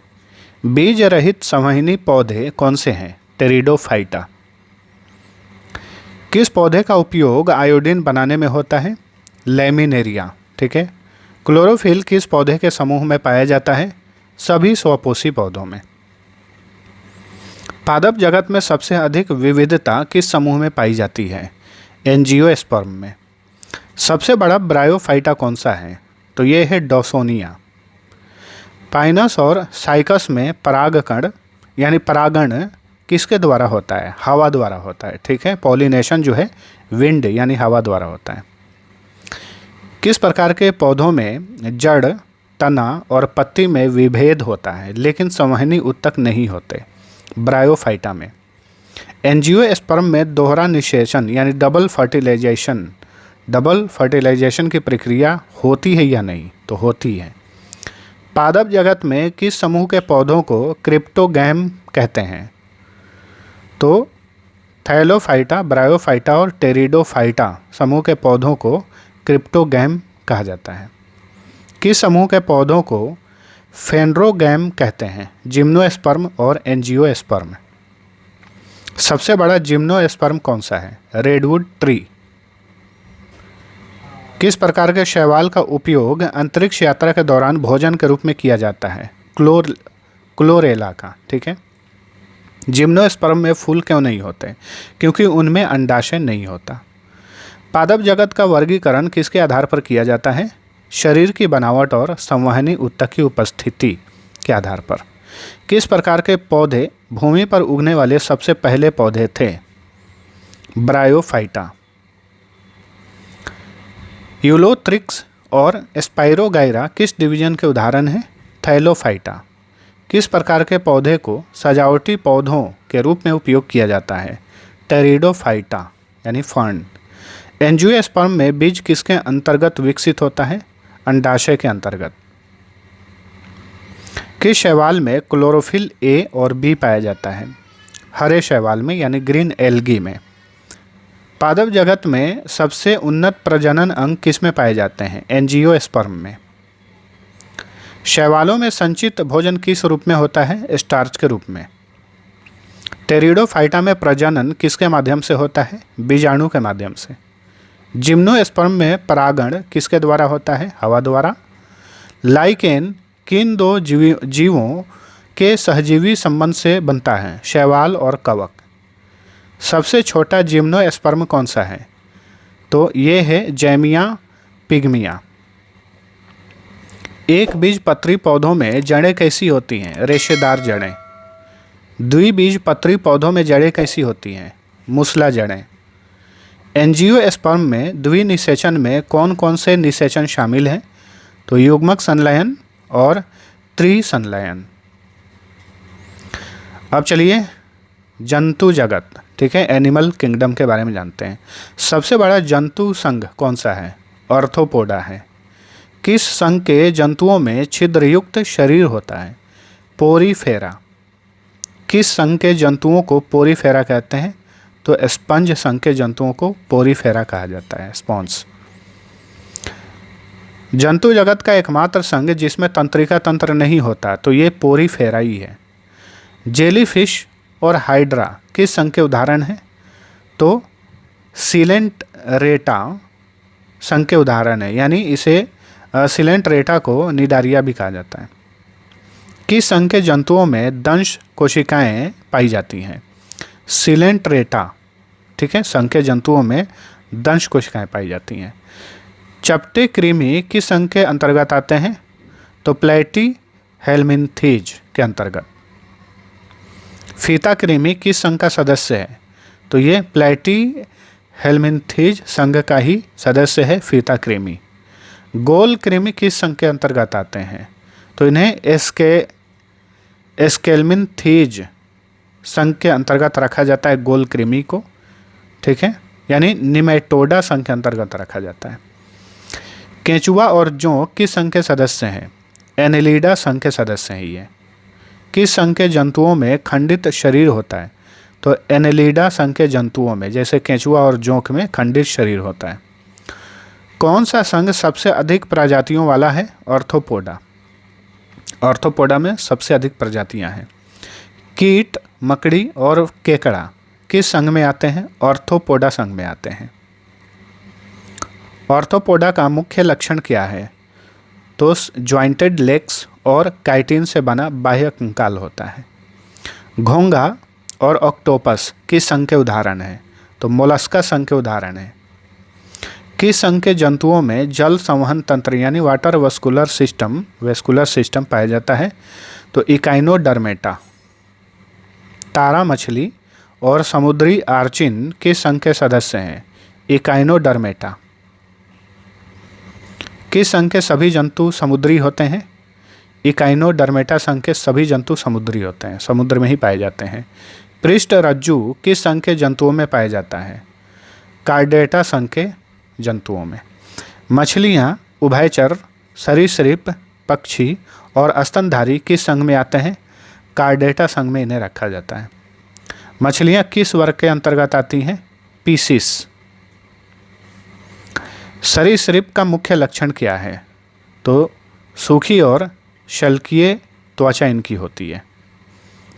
बीज रहित संवहनी पौधे कौन से हैं? टेरिडोफाइटा। किस पौधे का उपयोग आयोडीन बनाने में होता है? लैमिनेरिया। ठीक है। क्लोरोफिल किस पौधे के समूह में पाया जाता है? सभी स्वपोषी पौधों में। पादप जगत में सबसे अधिक विविधता किस समूह में पाई जाती है? एंजियोस्पर्म में। सबसे बड़ा ब्रायोफाइटा कौन सा है? तो ये है डॉसोनिया। पाइनस और साइकस में परागकण यानी परागण किसके द्वारा होता है? हवा द्वारा होता है। ठीक है, पॉलिनेशन जो है विंड यानी हवा द्वारा होता है। किस प्रकार के पौधों में जड़, तना और पत्ती में विभेद होता है लेकिन संवहनी ऊतक नहीं होते? ब्रायोफाइटा में। एंजियोस्पर्म में दोहरा निषेचन यानी डबल फर्टिलाइजेशन की प्रक्रिया होती है या नहीं? तो होती है। पादप जगत में किस समूह के पौधों को क्रिप्टोगैम कहते हैं? तो थैलोफाइटा, ब्रायोफाइटा और टेरिडोफाइटा समूह के पौधों को क्रिप्टोगैम कहा जाता है। किस समूह के पौधों को फेनरोगैम कहते हैं? जिम्नोस्पर्म और एंजियोस्पर्म। सबसे बड़ा जिम्नोस्पर्म कौन सा है? Redwood tree. किस प्रकार के शैवाल का उपयोग अंतरिक्ष यात्रा के दौरान भोजन के रूप में किया जाता है? क्लोरेला का। ठीक है। जिम्नोस्पर्म में फूल क्यों नहीं होते? क्योंकि उनमें अंडाशय नहीं होता। पादप जगत का वर्गीकरण किसके आधार पर किया जाता है? शरीर की बनावट और संवहनी ऊतक की उपस्थिति के आधार पर। किस प्रकार के पौधे भूमि पर उगने वाले सबसे पहले पौधे थे? ब्रायोफाइटा। यूलोथ्रिक्स और स्पाइरोगाइरा किस डिवीजन के उदाहरण हैं? थैलोफाइटा। किस प्रकार के पौधे को सजावटी पौधों के रूप में उपयोग किया जाता है? टेरिडोफाइटा यानी फर्न। एंजियोस्पर्म में बीज किसके अंतर्गत विकसित होता है? अंडाशय के अंतर्गत। किस शैवाल में क्लोरोफिल ए और बी पाया जाता है? हरे शैवाल में यानी ग्रीन एल्गी में। पादप जगत में सबसे उन्नत प्रजनन अंग किस में पाए जाते हैं? एंजियोस्पर्म में। शैवालों में संचित भोजन किस रूप में होता है? स्टार्च के रूप में। टेरिडोफाइटा में प्रजनन किसके माध्यम से होता है? बीजाणु के माध्यम से। जिम्नोस्पर्म में परागण किसके द्वारा होता है? हवा द्वारा। लाइकेन किन दो जीवों के सहजीवी संबंध से बनता है? शैवाल और कवक। सबसे छोटा जिम्नोस्पर्म कौन सा है? तो ये है जैमिया पिग्मिया। एक बीजपत्री पौधों में जड़ें कैसी होती हैं? रेशेदार जड़ें। द्विबीजपत्री पौधों में जड़ें कैसी होती हैं? मूसला जड़ें। एंजियोस्पर्म में द्विनिषेचन में कौन कौन से निषेचन शामिल हैं? तो युग्मक संलयन और त्रिसंलयन। अब चलिए जंतु जगत, ठीक है, एनिमल किंगडम के बारे में जानते हैं। सबसे बड़ा जंतु संघ कौन सा है? आर्थ्रोपोडा है। किस संघ के जंतुओं में छिद्रयुक्त शरीर होता है? पोरीफेरा। किस संघ के जंतुओं को पोरीफेरा कहते हैं? तो स्पंज संघ के जंतुओं को पोरीफेरा कहा जाता है, स्पॉन्ज। जंतु जगत का एकमात्र संघ जिसमें तंत्रिका तंत्र नहीं होता तो ये पोरीफेरा ही है। जेलीफिश और हाइड्रा किस संघ के उदाहरण हैं? तो सिलेंटरेटा संघ के उदाहरण है, यानी इसे सिलेंटरेटा को निडारिया भी कहा जाता है। किस संघ के जंतुओं में दंश कोशिकाएं पाई जाती हैं? सिलेंटरेटा, ठीक है, संघ के जंतुओं में दंश कोशिकाएं पाई जाती हैं। चपटे कृमि किस संघ के अंतर्गत आते हैं? तो प्लेटी हेलमिन्थीज के अंतर्गत। फीता कृमि किस संघ का सदस्य है? तो ये प्लेटी हेलमिन्थीज संघ का ही सदस्य है फीता कृमि। गोल कृमि किस संघ के अंतर्गत आते हैं? तो इन्हें एस्केलमिन्थीज संघ के अंतर्गत रखा जाता है, गोल कृमि को, ठीक है, यानी निमेटोडा संघ के अंतर्गत रखा जाता है। केंचुआ और जोंक किस संघ के सदस्य हैं? एनेलिडा संघ के सदस्य हैं ये। किस संघ के जंतुओं में खंडित शरीर होता है? तो एनेलिडा संघ के जंतुओं में, जैसे केंचुआ और जोंक में खंडित शरीर होता है। कौन सा संघ सबसे अधिक प्रजातियों वाला है? आर्थ्रोपोडा। आर्थ्रोपोडा में सबसे अधिक प्रजातियां हैं। कीट, मकड़ी और केकड़ा किस संघ में आते हैं? आर्थ्रोपोडा संघ में आते हैं। आर्थ्रोपोडा का मुख्य लक्षण क्या है? तो ज्वाइंटेड लेग्स और काइटिन से बना बाह्य कंकाल होता है। घोंघा और ऑक्टोपस किस संघ के उदाहरण हैं? तो मोलस्का संघ के उदाहरण हैं। किस संघ के जंतुओं में जल संवहन तंत्र यानी वाटर वेस्कुलर सिस्टम पाया जाता है? तो इकाइनोडर्मेटा। तारा मछली और समुद्री आर्चिन किस संघ के सदस्य हैं? इकाइनोडर्मेटा। किस संघ के सभी जंतु समुद्री होते हैं? इकाइनोडर्मेटा संघ के सभी जंतु समुद्री होते हैं, समुद्र में ही पाए जाते हैं। पृष्ठ रज्जु किस संघ के जंतुओं में पाया जाता है? कार्डेटा संघ के जंतुओं में। मछलियाँ, उभयचर, सरीसृप, पक्षी और स्तनधारी किस संघ में आते हैं? कार्डेटा संघ में इन्हें रखा जाता है। मछलियाँ किस वर्ग के अंतर्गत आती हैं? पीसिस। सरीसृप का मुख्य लक्षण क्या है? तो सूखी और शल्कीय त्वचा इनकी होती है।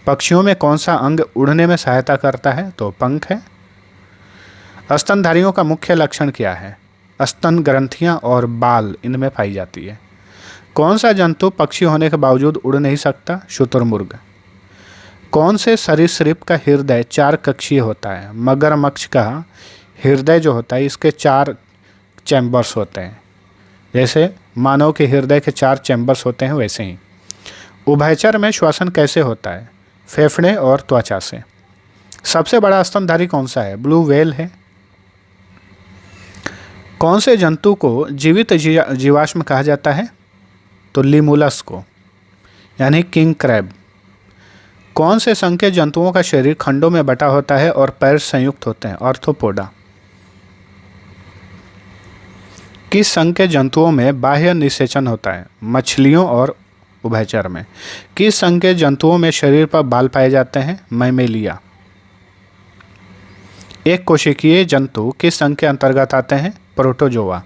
पक्षियों में कौन सा अंग उड़ने में सहायता करता है? तो पंख है। स्तनधारियों का मुख्य लक्षण क्या है? स्तन ग्रंथियां और बाल इनमें पाई जाती है। कौन सा जंतु पक्षी होने के बावजूद उड़ नहीं सकता? शुतुरमुर्ग। कौन से सरीसृप का हृदय 4 कक्षीय होता है? मगरमच्छ का हृदय जो होता है इसके 4 चैम्बर्स होते हैं, जैसे मानव के हृदय के 4 चैम्बर्स होते हैं वैसे ही। उभयचर में श्वसन कैसे होता है? फेफड़े और त्वचा से। सबसे बड़ा स्तनधारी कौन सा है? ब्लू व्हेल है। कौन से जंतु को जीवित जीवाश्म कहा जाता है? तो लिमुलस को, यानी किंग क्रैब। कौन से संघ के जंतुओं का शरीर खंडों में बटा होता है और पैर संयुक्त होते हैं? आर्थ्रोपोडा। किस संघ के जंतुओं में बाह्य निषेचन होता है? मछलियों और उभयचर में। किस संघ के जंतुओं में शरीर पर बाल पाए जाते हैं? मैमेलिया। एक कोशिकीय जंतु किस संघ के अंतर्गत आते हैं? प्रोटोजोआ।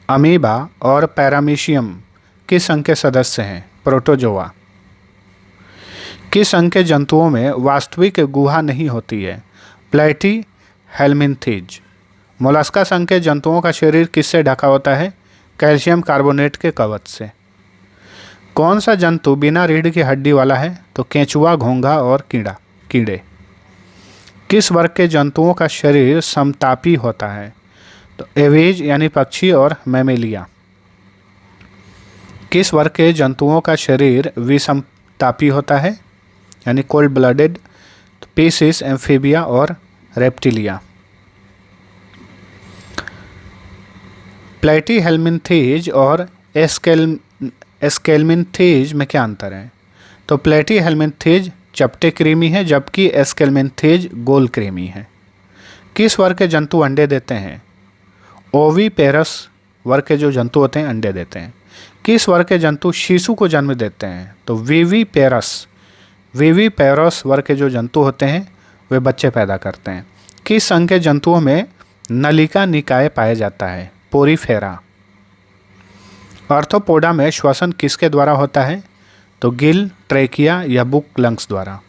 अमीबा और पैरामीशियम किस संघ के सदस्य हैं? प्रोटोजोआ। किस संघ के जंतुओं में वास्तविक गुहा नहीं होती है? प्लेटी हेलमिन्थीज। मोलस्का संघ के जंतुओं का शरीर किससे ढका होता है? कैल्शियम कार्बोनेट के कवच से। कौन सा जंतु बिना रीढ़ की हड्डी वाला है? तो केंचुआ, घोंघा और कीड़े। किस वर्ग के जंतुओं का शरीर समतापी होता है? तो एवीज यानी पक्षी और मैमेलिया। किस वर्ग के जंतुओं का शरीर विषमतापी होता है यानी कोल्ड ब्लडेड? तो पीसिस, एम्फीबिया और रेप्टिलिया। प्लेटी हेलमिन्थीज और एस्केलमिंथेज में क्या अंतर है? तो प्लेटीहेल्मिंथेज चपटे क्रीमी है जबकि एस्केलमिंथेज गोल क्रीमी है। किस वर्ग के जंतु अंडे देते हैं? ओविपेरस वर्ग के जो जंतु होते हैं अंडे देते हैं। किस वर्ग के जंतु शिशु को जन्म देते हैं? तो विविपेरस वर्ग के जो जंतु होते हैं वे बच्चे पैदा करते हैं। किस संघ के जंतुओं में नलिका निकाय पाया जाता है? पोरीफेरा। आर्थ्रोपोडा में श्वसन किसके द्वारा होता है? तो गिल, ट्रेकिया या बुक लंग्स द्वारा।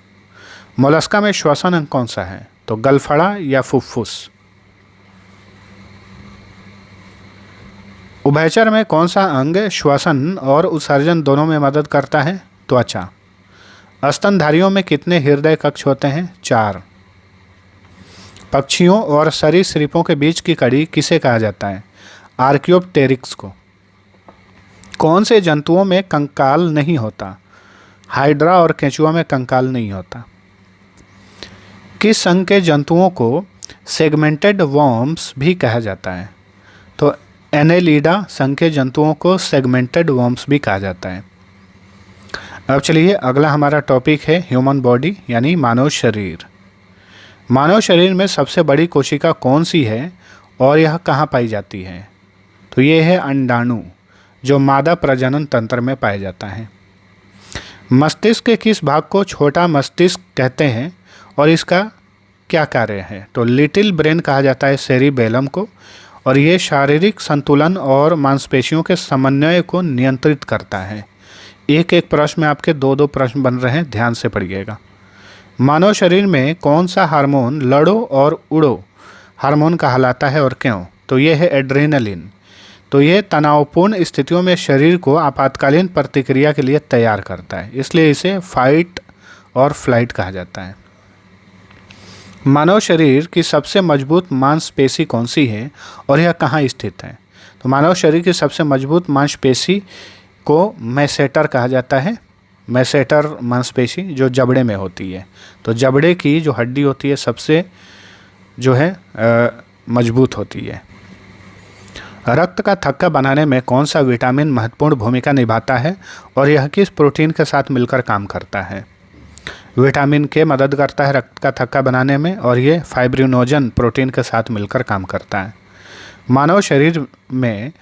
मोलस्का में श्वसन अंग कौन सा है? तो गलफड़ा या फुफ्फुस। उभयचर में कौन सा अंग श्वसन और उत्सर्जन दोनों में मदद करता है? त्वचा। स्तनधारियों में कितने हृदय कक्ष होते हैं? 4। पक्षियों और सरीसृपों के बीच की कड़ी किसे कहा जाता है? आर्कियोप्टेरिक्स को। कौन से जंतुओं में कंकाल नहीं होता? हाइड्रा और केंचुआ में कंकाल नहीं होता। किस संघ के जंतुओं को सेगमेंटेड वर्म्स भी कहा जाता है? तो एनेलिडा संघ के जंतुओं को सेगमेंटेड वर्म्स भी कहा जाता है। अब चलिए अगला हमारा टॉपिक है ह्यूमन बॉडी यानी मानव शरीर। मानव शरीर में सबसे बड़ी कोशिका कौन सी है और यह कहाँ पाई जाती है? तो ये है अंडाणु जो मादा प्रजनन तंत्र में पाया जाता है। मस्तिष्क के किस भाग को छोटा मस्तिष्क कहते हैं और इसका क्या कार्य है? तो लिटिल ब्रेन कहा जाता है सेरिबेलम को, और ये शारीरिक संतुलन और मांसपेशियों के समन्वय को नियंत्रित करता है। एक एक प्रश्न में आपके 2-2 प्रश्न बन रहे हैं, ध्यान से पढ़िएगा। मानव शरीर में कौन सा हार्मोन लड़ो और उड़ो हार्मोन कहलाता है और क्यों? तो ये है एड्रेनलिन। तो ये तनावपूर्ण स्थितियों में शरीर को आपातकालीन प्रतिक्रिया के लिए तैयार करता है, इसलिए इसे फाइट और फ्लाइट कहा जाता है। मानव शरीर की सबसे मजबूत मांसपेशी कौन सी है और यह कहाँ स्थित है? तो मानव शरीर की सबसे मजबूत मांसपेशी को मैसेटर कहा जाता है। मैसेटर मांसपेशी जो जबड़े में होती है। तो जबड़े की जो हड्डी होती है सबसे जो है मजबूत होती है। रक्त का थक्का बनाने में कौन सा विटामिन महत्वपूर्ण भूमिका निभाता है और यह किस प्रोटीन के साथ मिलकर काम करता है? विटामिन के मदद करता है रक्त का थक्का बनाने में, और ये फाइब्रिनोजन प्रोटीन के साथ मिलकर काम करता है। मानव शरीर में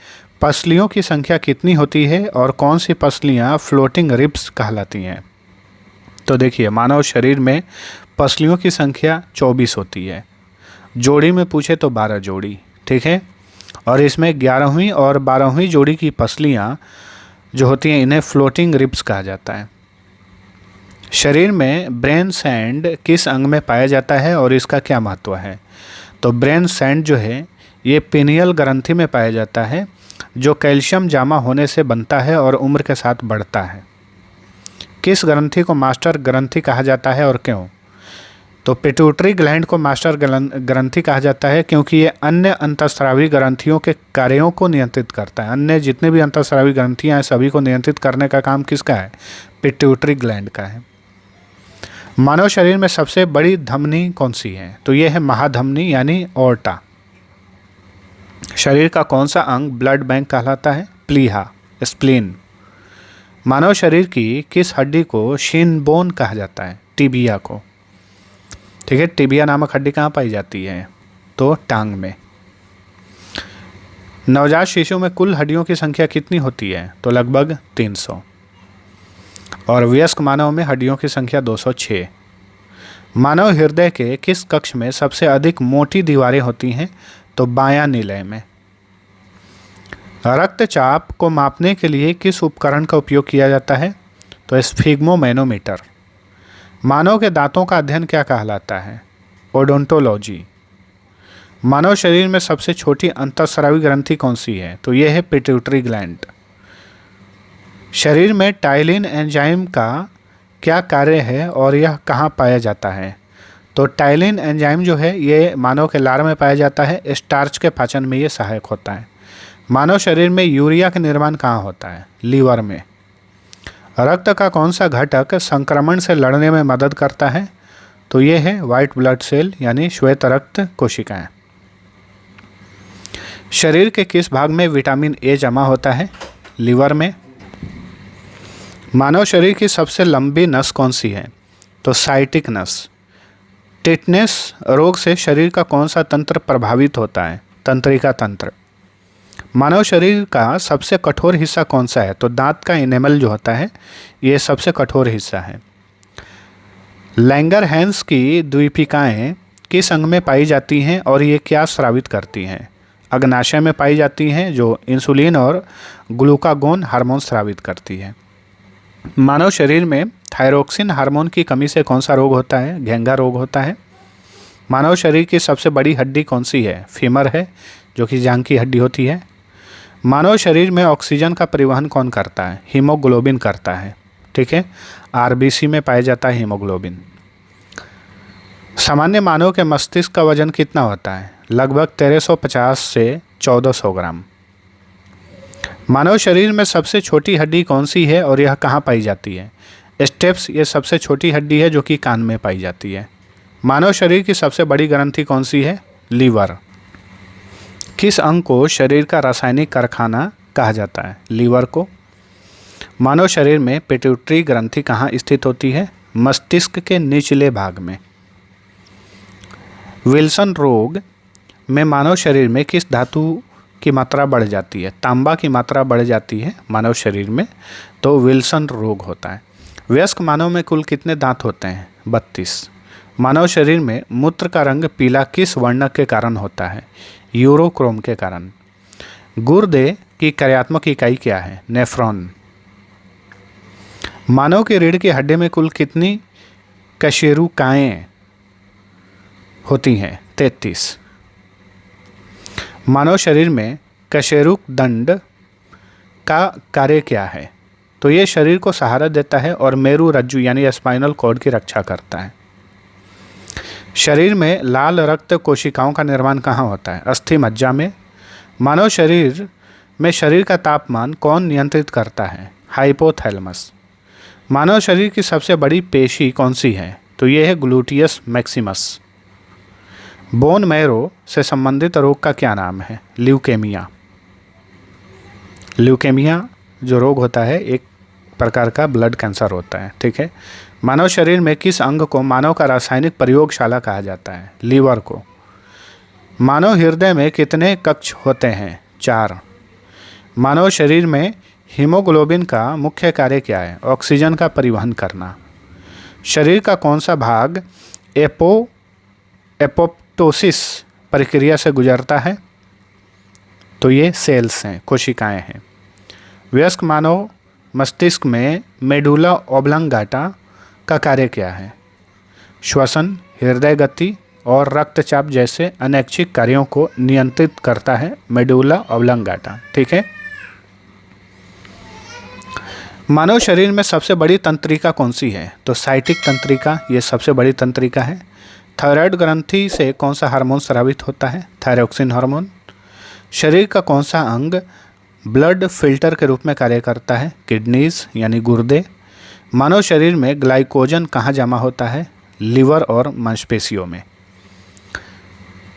पसलियों की संख्या कितनी होती है और कौन सी पसलियाँ फ्लोटिंग रिब्स कहलाती हैं? तो देखिए मानव शरीर में पसलियों की संख्या 24 होती है। जोड़ी में पूछे तो 12 जोड़ी, ठीक है। और इसमें 11वीं और 12वीं जोड़ी की पसलियाँ जो होती हैं इन्हें फ्लोटिंग रिब्स कहा जाता है। शरीर में ब्रेन सैंड किस अंग में पाया जाता है और इसका क्या महत्व है? तो ब्रेन सैंड जो है ये पिनियल ग्रंथि में पाया जाता है जो कैल्शियम जमा होने से बनता है और उम्र के साथ बढ़ता है। किस ग्रंथि को मास्टर ग्रंथि कहा जाता है और क्यों? तो पिट्यूटरी ग्लैंड को मास्टर ग्रंथि कहा जाता है क्योंकि ये अन्य अंतःस्रावी ग्रंथियों के कार्यों को नियंत्रित करता है। अन्य जितने भी अंतःस्रावी ग्रंथियाँ हैं सभी को नियंत्रित करने का काम किसका है? पिट्यूटरी ग्लैंड का है। मानव शरीर में सबसे बड़ी धमनी कौन सी है? तो ये है महाधमनी यानी ओर्टा। शरीर का कौन सा अंग ब्लड बैंक कहलाता है? प्लीहा, स्प्लीन। मानव शरीर की किस हड्डी को शिन बोन कहा जाता है? टिबिया को, ठीक है। टिबिया नामक हड्डी कहाँ पाई जाती है? तो टांग में। नवजात शिशु में कुल हड्डियों की संख्या कितनी होती है? तो लगभग 300। और वयस्क मानव में हड्डियों की संख्या 206। मानव हृदय के किस कक्ष में सबसे अधिक मोटी दीवारें होती हैं? तो बायां निलय में। रक्तचाप को मापने के लिए किस उपकरण का उपयोग किया जाता है? तो स्फिग्मोमैनोमीटर। मानव के दांतों का अध्ययन क्या कहलाता है? ओडोंटोलॉजी। मानव शरीर में सबसे छोटी अंतःस्रावी ग्रंथि कौन सी है? तो यह है पिट्यूटरी ग्लैंड। शरीर में टाइलिन एंजाइम का क्या कार्य है और यह कहाँ पाया जाता है? तो टाइलिन एंजाइम जो है ये मानव के लार में पाया जाता है। स्टार्च के पाचन में ये सहायक होता है। मानव शरीर में यूरिया का निर्माण कहाँ होता है? लीवर में। रक्त का कौन सा घटक संक्रमण से लड़ने में मदद करता है? तो ये है वाइट ब्लड सेल यानी श्वेत रक्त कोशिकाएं। शरीर के किस भाग में विटामिन ए जमा होता है? लीवर में। मानव शरीर की सबसे लंबी नस कौन सी है? तो साइटिक नस। टिटनेस रोग से शरीर का कौन सा तंत्र प्रभावित होता है? तंत्रिका तंत्र। मानव शरीर का सबसे कठोर हिस्सा कौन सा है? तो दांत का इनेमल जो होता है ये सबसे कठोर हिस्सा है। लैंगरहैंस की द्वीपिकाएं किस अंग में पाई जाती हैं और ये क्या स्रावित करती हैं? अग्नाशय में पाई जाती हैं जो इंसुलिन और ग्लूकागोन हार्मोन स्रावित करती है। मानव शरीर में थायरोक्सिन हार्मोन की कमी से कौन सा रोग होता है? घेंघा रोग होता है। मानव शरीर की सबसे बड़ी हड्डी कौन सी है? फीमर है, जो कि जांघ की हड्डी होती है। मानव शरीर में ऑक्सीजन का परिवहन कौन करता है? हीमोग्लोबिन करता है। ठीक है, आरबीसी में पाया जाता है हीमोग्लोबिन। सामान्य मानव के मस्तिष्क का वजन कितना होता है? लगभग 1350 से 1400 ग्राम। मानव शरीर में सबसे छोटी हड्डी कौन सी है और यह कहाँ पाई जाती है? स्टेप्स ये सबसे छोटी हड्डी है जो कि कान में पाई जाती है। मानव शरीर की सबसे बड़ी ग्रंथि कौन सी है? लीवर। किस अंग को शरीर का रासायनिक कारखाना कहा जाता है? लीवर को। मानव शरीर में पिट्यूटरी ग्रंथि कहाँ स्थित होती है? मस्तिष्क के निचले भाग में। विल्सन रोग में मानव शरीर में किस धातु की मात्रा बढ़ जाती है? तांबा की मात्रा बढ़ जाती है मानव शरीर में, तो विल्सन रोग होता है। वयस्क मानव में कुल कितने दांत होते हैं? 32। मानव शरीर में मूत्र का रंग पीला किस वर्णक के कारण होता है? यूरोक्रोम के कारण। गुर्दे की कार्यात्मक इकाई क्या है? नेफ्रॉन। मानव के रीढ़ की हड्डी में कुल कितनी कशेरुकाएं होती हैं? 33। मानव शरीर में कशेरुक दंड का कार्य क्या है? तो ये शरीर को सहारा देता है और मेरु रज्जु यानी स्पाइनल कॉर्ड की रक्षा करता है। शरीर में लाल रक्त कोशिकाओं का निर्माण कहाँ होता है? अस्थि मज्जा में। मानव शरीर में शरीर का तापमान कौन नियंत्रित करता है? हाइपोथैलेमस। मानव शरीर की सबसे बड़ी पेशी कौन सी है? तो ये है ग्लूटियस मैक्सिमस। बोन मैरो से संबंधित रोग का क्या नाम है? ल्यूकेमिया। ल्यूकेमिया जो रोग होता है एक प्रकार का ब्लड कैंसर होता है। ठीक है। मानव शरीर में किस अंग को मानव का रासायनिक प्रयोगशाला कहा जाता है? लीवर को। मानव हृदय में कितने कक्ष होते हैं? 4। मानव शरीर में हीमोग्लोबिन का मुख्य कार्य क्या है? ऑक्सीजन का परिवहन करना। शरीर का कौन सा भाग एपोप्टोसिस प्रक्रिया से गुजरता है? तो ये सेल्स हैं, कोशिकाएं हैं। वयस्क मानव मस्तिष्क में मेडुला ऑब्लांगाटा का कार्य क्या है? श्वसन, हृदय गति और रक्तचाप जैसे अनैच्छिक कार्यों को नियंत्रित करता है मेडुला ऑब्लांगाटा। ठीक है। मानव शरीर में सबसे बड़ी तंत्रिका कौन सी है? तो साइटिक तंत्रिका ये सबसे बड़ी तंत्रिका है। थायराइड ग्रंथि से कौन सा हार्मोन स्रावित होता है? Thyroxine hormone. शरीर का कौन सा अंग ब्लड फिल्टर के रूप में कार्य करता है? किडनीज यानी गुर्दे। मानव शरीर में ग्लाइकोजन कहाँ जमा होता है? लीवर और मांसपेशियों में।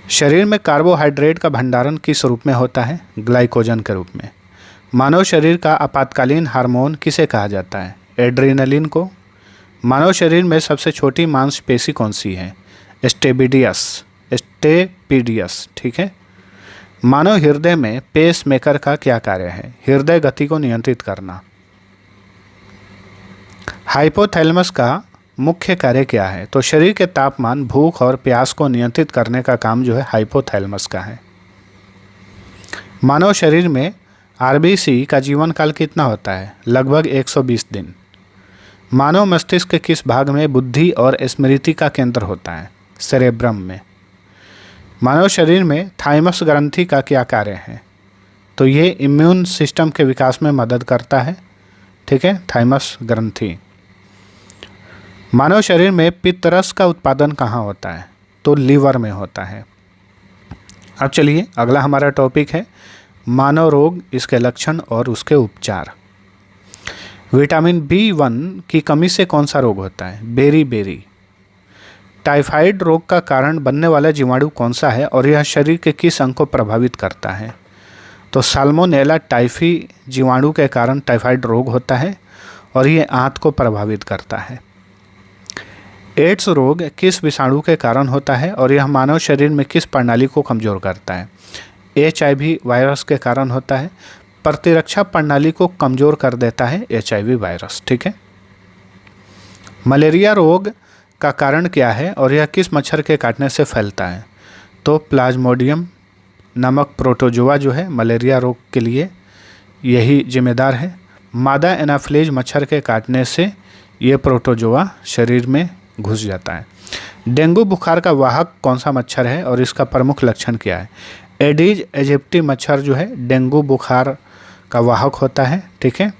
शरीर में कार्बोहाइड्रेट का भंडारण किस रूप में होता है? ग्लाइकोजन के रूप में। मानव शरीर का आपातकालीन हार्मोन किसे कहा जाता है? एड्रेनलिन को। मानव शरीर में सबसे छोटी मांसपेशी कौन सी है? स्टेपीडियस। ठीक है। मानव हृदय में पेस मेकर का क्या कार्य है? हृदय गति को नियंत्रित करना। हाइपोथैलेमस का मुख्य कार्य क्या है? तो शरीर के तापमान, भूख और प्यास को नियंत्रित करने का काम जो है हाइपोथैलेमस का है। मानव शरीर में आरबीसी का जीवन काल कितना होता है? लगभग 120 दिन। मानव मस्तिष्क के किस भाग में बुद्धि और स्मृति का केंद्र होता है? सेरेब्रम में। मानव शरीर में थाइमस ग्रंथि का क्या कार्य है? तो ये इम्यून सिस्टम के विकास में मदद करता है। ठीक है, थाइमस ग्रंथि। मानव शरीर में पित्तरस का उत्पादन कहाँ होता है? तो लीवर में होता है। अब चलिए अगला हमारा टॉपिक है मानव रोग, इसके लक्षण और उसके उपचार। विटामिन B1 की कमी से कौन सा रोग होता है? बेरी। टाइफाइड रोग का कारण बनने वाला जीवाणु कौन सा है और यह शरीर के किस अंग को प्रभावित करता है? तो साल्मोनेला टाइफी जीवाणु के कारण टाइफाइड रोग होता है और ये आंत को प्रभावित करता है। एड्स रोग किस विषाणु के कारण होता है और यह मानव शरीर में किस प्रणाली को कमज़ोर करता है? HIV वायरस के कारण होता है। प्रतिरक्षा प्रणाली को कमज़ोर कर देता है HIV वायरस। ठीक है। मलेरिया रोग का कारण क्या है और यह किस मच्छर के काटने से फैलता है? तो प्लाज्मोडियम नामक प्रोटोजोआ जो है मलेरिया रोग के लिए यही जिम्मेदार है। मादा एनाफिलीज मच्छर के काटने से ये प्रोटोजोआ शरीर में घुस जाता है। डेंगू बुखार का वाहक कौन सा मच्छर है और इसका प्रमुख लक्षण क्या है? एडीज एजिप्टी मच्छर जो है डेंगू बुखार का वाहक होता है। ठीक है,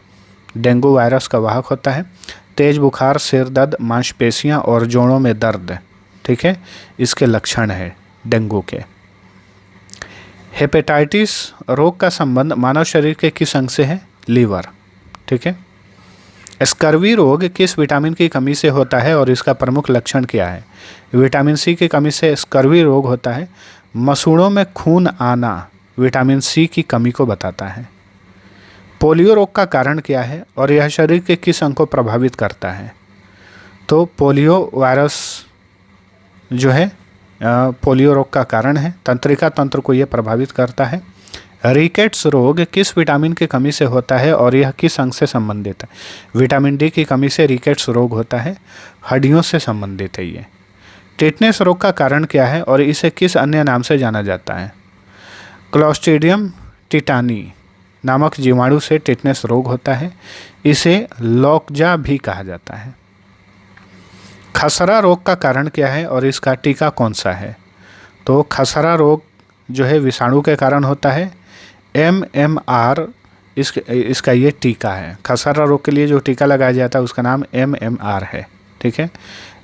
डेंगू वायरस का वाहक होता है। तेज बुखार, सिर दर्द, मांसपेशियां और जोड़ों में दर्द, ठीक है, इसके लक्षण है डेंगू के। हेपेटाइटिस रोग का संबंध मानव शरीर के किस अंग से है? लीवर। ठीक है। स्कर्वी रोग किस विटामिन की कमी से होता है और इसका प्रमुख लक्षण क्या है? विटामिन सी की कमी से स्कर्वी रोग होता है। मसूड़ों में खून आना विटामिन सी की कमी को बताता है। पोलियो रोग का कारण क्या है और यह शरीर के किस अंग को प्रभावित करता है? तो पोलियो वायरस जो है पोलियो रोग का कारण है। तंत्रिका तंत्र को यह प्रभावित करता है। रिकेट्स रोग किस विटामिन की कमी से होता है और यह किस अंग से संबंधित है? विटामिन डी की कमी से रिकेट्स रोग होता है। हड्डियों से संबंधित है ये। टिटनेस रोग का कारण क्या है और इसे किस अन्य नाम से जाना जाता है? क्लोस्ट्रीडियम टिटानी नामक जीवाणु से टिटनेस रोग होता है। इसे लॉकजा भी कहा जाता है। खसरा रोग का कारण क्या है और इसका टीका कौन सा है? तो खसरा रोग जो है विषाणु के कारण होता है। MMR इसका ये टीका है। खसरा रोग के लिए जो टीका लगाया जाता है उसका नाम MMR है। ठीक है।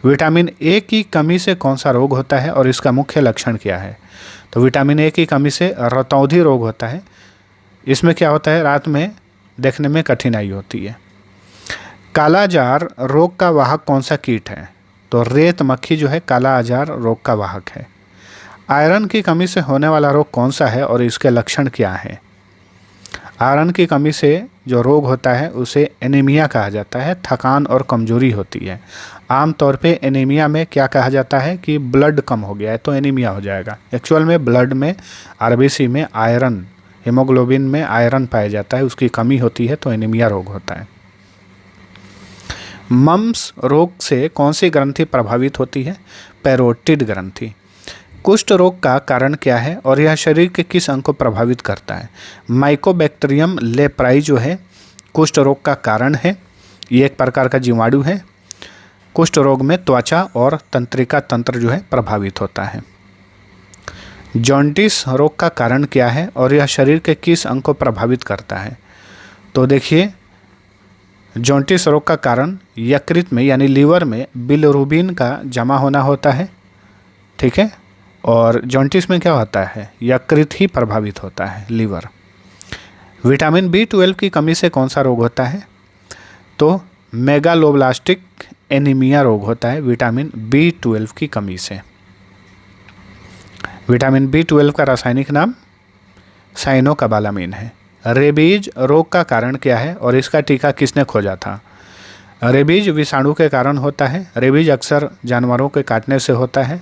विटामिन ए की कमी से कौन सा रोग होता है और इसका मुख्य लक्षण क्या है? तो विटामिन ए की कमी से रतौंधी रोग होता है। इसमें क्या होता है? रात में देखने में कठिनाई होती है। कालाजार रोग का वाहक कौन सा कीट है? तो रेत मक्खी जो है कालाजार रोग का वाहक है। आयरन की कमी से होने वाला रोग कौन सा है और इसके लक्षण क्या है? आयरन की कमी से जो रोग होता है उसे एनीमिया कहा जाता है। थकान और कमजोरी होती है। आमतौर पे एनीमिया में क्या कहा जाता है कि ब्लड कम हो गया है तो एनीमिया हो जाएगा। एक्चुअल में ब्लड में RBC में आयरन, हीमोग्लोबिन में आयरन पाया जाता है, उसकी कमी होती है तो एनीमिया रोग होता है। मम्स रोग से कौन सी ग्रंथि प्रभावित होती है? पैरोटिड ग्रंथि। कुष्ठ रोग का कारण क्या है और यह शरीर के किस अंग को प्रभावित करता है? माइकोबैक्टीरियम लेप्राई जो है कुष्ठ रोग का कारण है। ये एक प्रकार का जीवाणु है। कुष्ठ रोग में त्वचा और तंत्रिका तंत्र जो है प्रभावित होता है। जॉन्डिस रोग का कारण क्या है और यह शरीर के किस अंग को प्रभावित करता है? तो देखिए, जॉन्डिस रोग का कारण यकृत में यानी लीवर में बिलिरुबिन का जमा होना होता है। ठीक है। और जॉन्डिस में क्या होता है? यकृत ही प्रभावित होता है, लीवर। विटामिन B12 की कमी से कौन सा रोग होता है? तो मेगालोब्लास्टिक एनीमिया रोग होता है विटामिन B12 की कमी से। विटामिन B12 का रासायनिक नाम साइनोकोबालामिन है। रेबीज रोग का कारण क्या है और इसका टीका किसने खोजा था? रेबीज विषाणु के कारण होता है। रेबीज अक्सर जानवरों के काटने से होता है।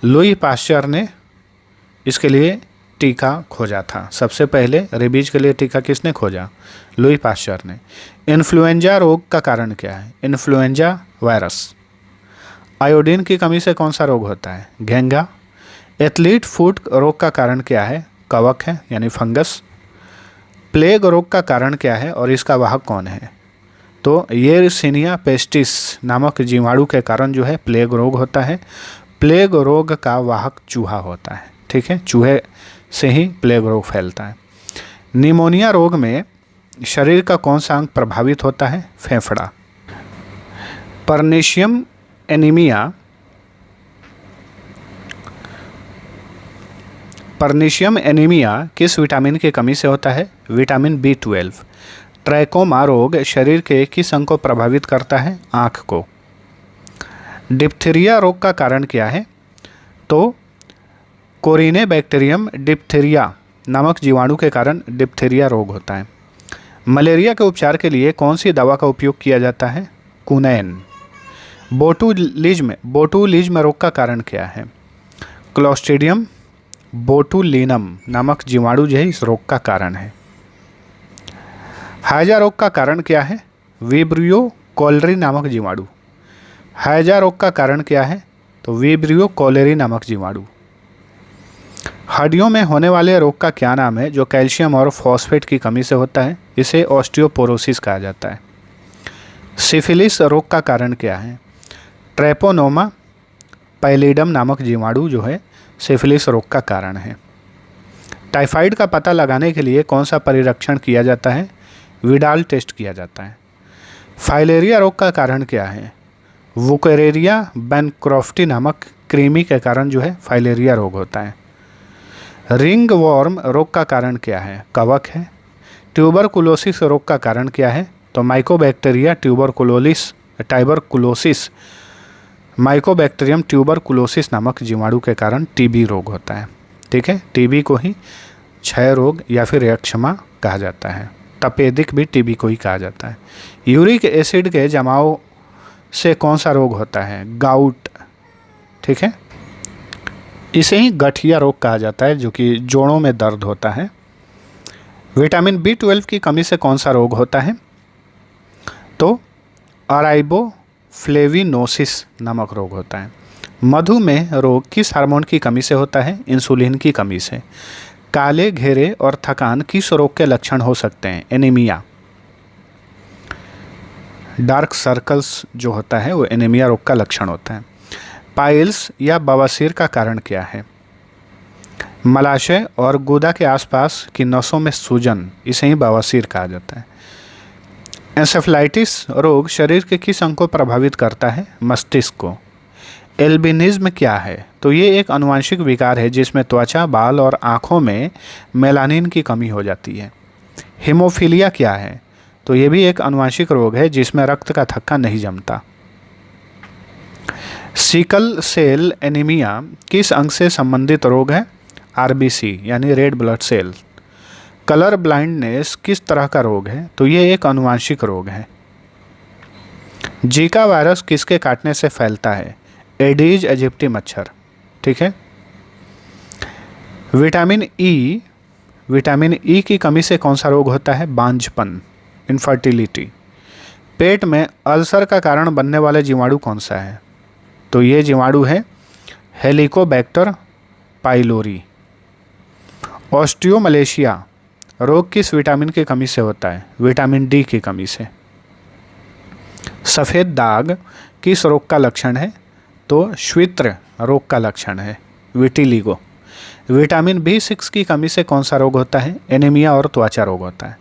लुई पाश्चर ने इसके लिए टीका खोजा था। सबसे पहले रेबीज के लिए टीका किसने खोजा? लुई पाश्चर ने। इन्फ्लुएंजा रोग का कारण क्या है? Influenza virus. आयोडीन की कमी से कौन सा रोग होता है? घेंघा। एथलीट फुट रोग का कारण क्या है? कवक है यानी फंगस। प्लेग रोग का कारण क्या है और इसका वाहक कौन है? तो येरसिनिया पेस्टिस नामक जीवाणु के कारण जो है प्लेग रोग होता है। प्लेग रोग का वाहक चूहा होता है। ठीक है, चूहे से ही प्लेग रोग फैलता है। निमोनिया रोग में शरीर का कौन सा अंग प्रभावित होता है? फेफड़ा। पर्नीशियम एनीमिया किस विटामिन की कमी से होता है? Vitamin B12। ट्रैकोमा रोग शरीर के किस अंग को प्रभावित करता है? आँख को। डिप्थीरिया रोग का कारण क्या है? तो कोरिनेबैक्टीरियम डिप्थीरिया नामक जीवाणु के कारण डिप्थीरिया रोग होता है। मलेरिया के उपचार के लिए कौन सी दवा का उपयोग किया जाता है? क्विनैन। बोटुलिज्म रोग का कारण क्या है? क्लोस्ट्रीडियम बोटुलिनम नामक जीवाणु जो है इस रोग का कारण है। हैजा रोग का कारण क्या है? विब्रियो कॉलेरी नामक जीवाणु। हैजा रोग का कारण क्या है? तो विब्रियो कॉलेरी नामक जीवाणु। हड्डियों में होने वाले रोग का क्या नाम है जो कैल्शियम और फॉस्फेट की कमी से होता है? इसे ऑस्टियोपोरोसिस कहा जाता है। सिफिलिस रोग का कारण क्या है? ट्रेपोनोमा पैलिडम नामक जीवाणु जो है सिफिलिस रोग का कारण है। टाइफाइड का पता लगाने के लिए कौन सा परीक्षण किया जाता है? विडाल टेस्ट किया जाता है। फाइलेरिया रोग का कारण क्या है? वुकेरेरिया बैनक्रॉफ्टी नामक कृमि के कारण जो है फाइलेरिया रोग होता है। रिंग वॉर्म रोग का कारण क्या है? कवक है। ट्यूबरकुलोसिस रोग का कारण क्या है? तो माइकोबैक्टीरिया ट्यूबरकुलोसिस माइकोबैक्टीरियम ट्यूबरकुलोसिस नामक जीवाणु के कारण टीबी रोग होता है। ठीक है, टीबी को ही क्षय रोग या फिर यक्षमा कहा जाता है। तपेदिक भी टीबी को ही कहा जाता है। यूरिक एसिड के जमाव से कौन सा रोग होता है? गाउट। ठीक है, इसे ही गठिया रोग कहा जाता है जो कि जोड़ों में दर्द होता है। विटामिन B12 की कमी से कौन सा रोग होता है? तो अराइबोफ्लेविनोसिस नामक रोग होता है। मधुमेह रोग किस हार्मोन की कमी से होता है? इंसुलिन की कमी से। काले घेरे और थकान किस रोग के लक्षण हो सकते हैं? एनीमिया। डार्क सर्कल्स जो होता है वो एनीमिया रोग का लक्षण होता है। पाइल्स या बवासीर का कारण क्या है? मलाशय और गुदा के आसपास की नसों में सूजन, इसे ही बवासीर कहा जाता है। एंसेफ्लाइटिस रोग शरीर के किस अंग को प्रभावित करता है? मस्तिष्क को। एल्बिनिज्म क्या है? तो ये एक आनुवंशिक विकार है जिसमें त्वचा, बाल और आँखों में मेलानिन की कमी हो जाती है। हीमोफीलिया क्या है? तो ये भी एक आनुवंशिक रोग है जिसमें रक्त का थक्का नहीं जमता। सिकल सेल एनीमिया किस अंग से संबंधित रोग है? आरबीसी यानी red blood cell. Colour blindness किस तरह का रोग है? तो ये एक आनुवंशिक रोग है। जीका वायरस किसके काटने से फैलता है? एडीज इजिप्टी मच्छर। ठीक है। विटामिन ई की कमी से कौन सा रोग होता है? बांझपन, इनफर्टिलिटी। पेट में अल्सर का कारण बनने वाले जीवाणु कौन सा है? तो ये जीवाणु है हेलिकोबैक्टर पाइलोरी। ऑस्टियोमलेशिया रोग किस विटामिन की कमी से होता है? विटामिन डी की कमी से। सफ़ेद दाग किस रोग का लक्षण है? तो श्वेत्र रोग का लक्षण है, विटिलिगो। विटामिन B6 की कमी से कौन सा रोग होता है? एनीमिया और त्वचा रोग होता है।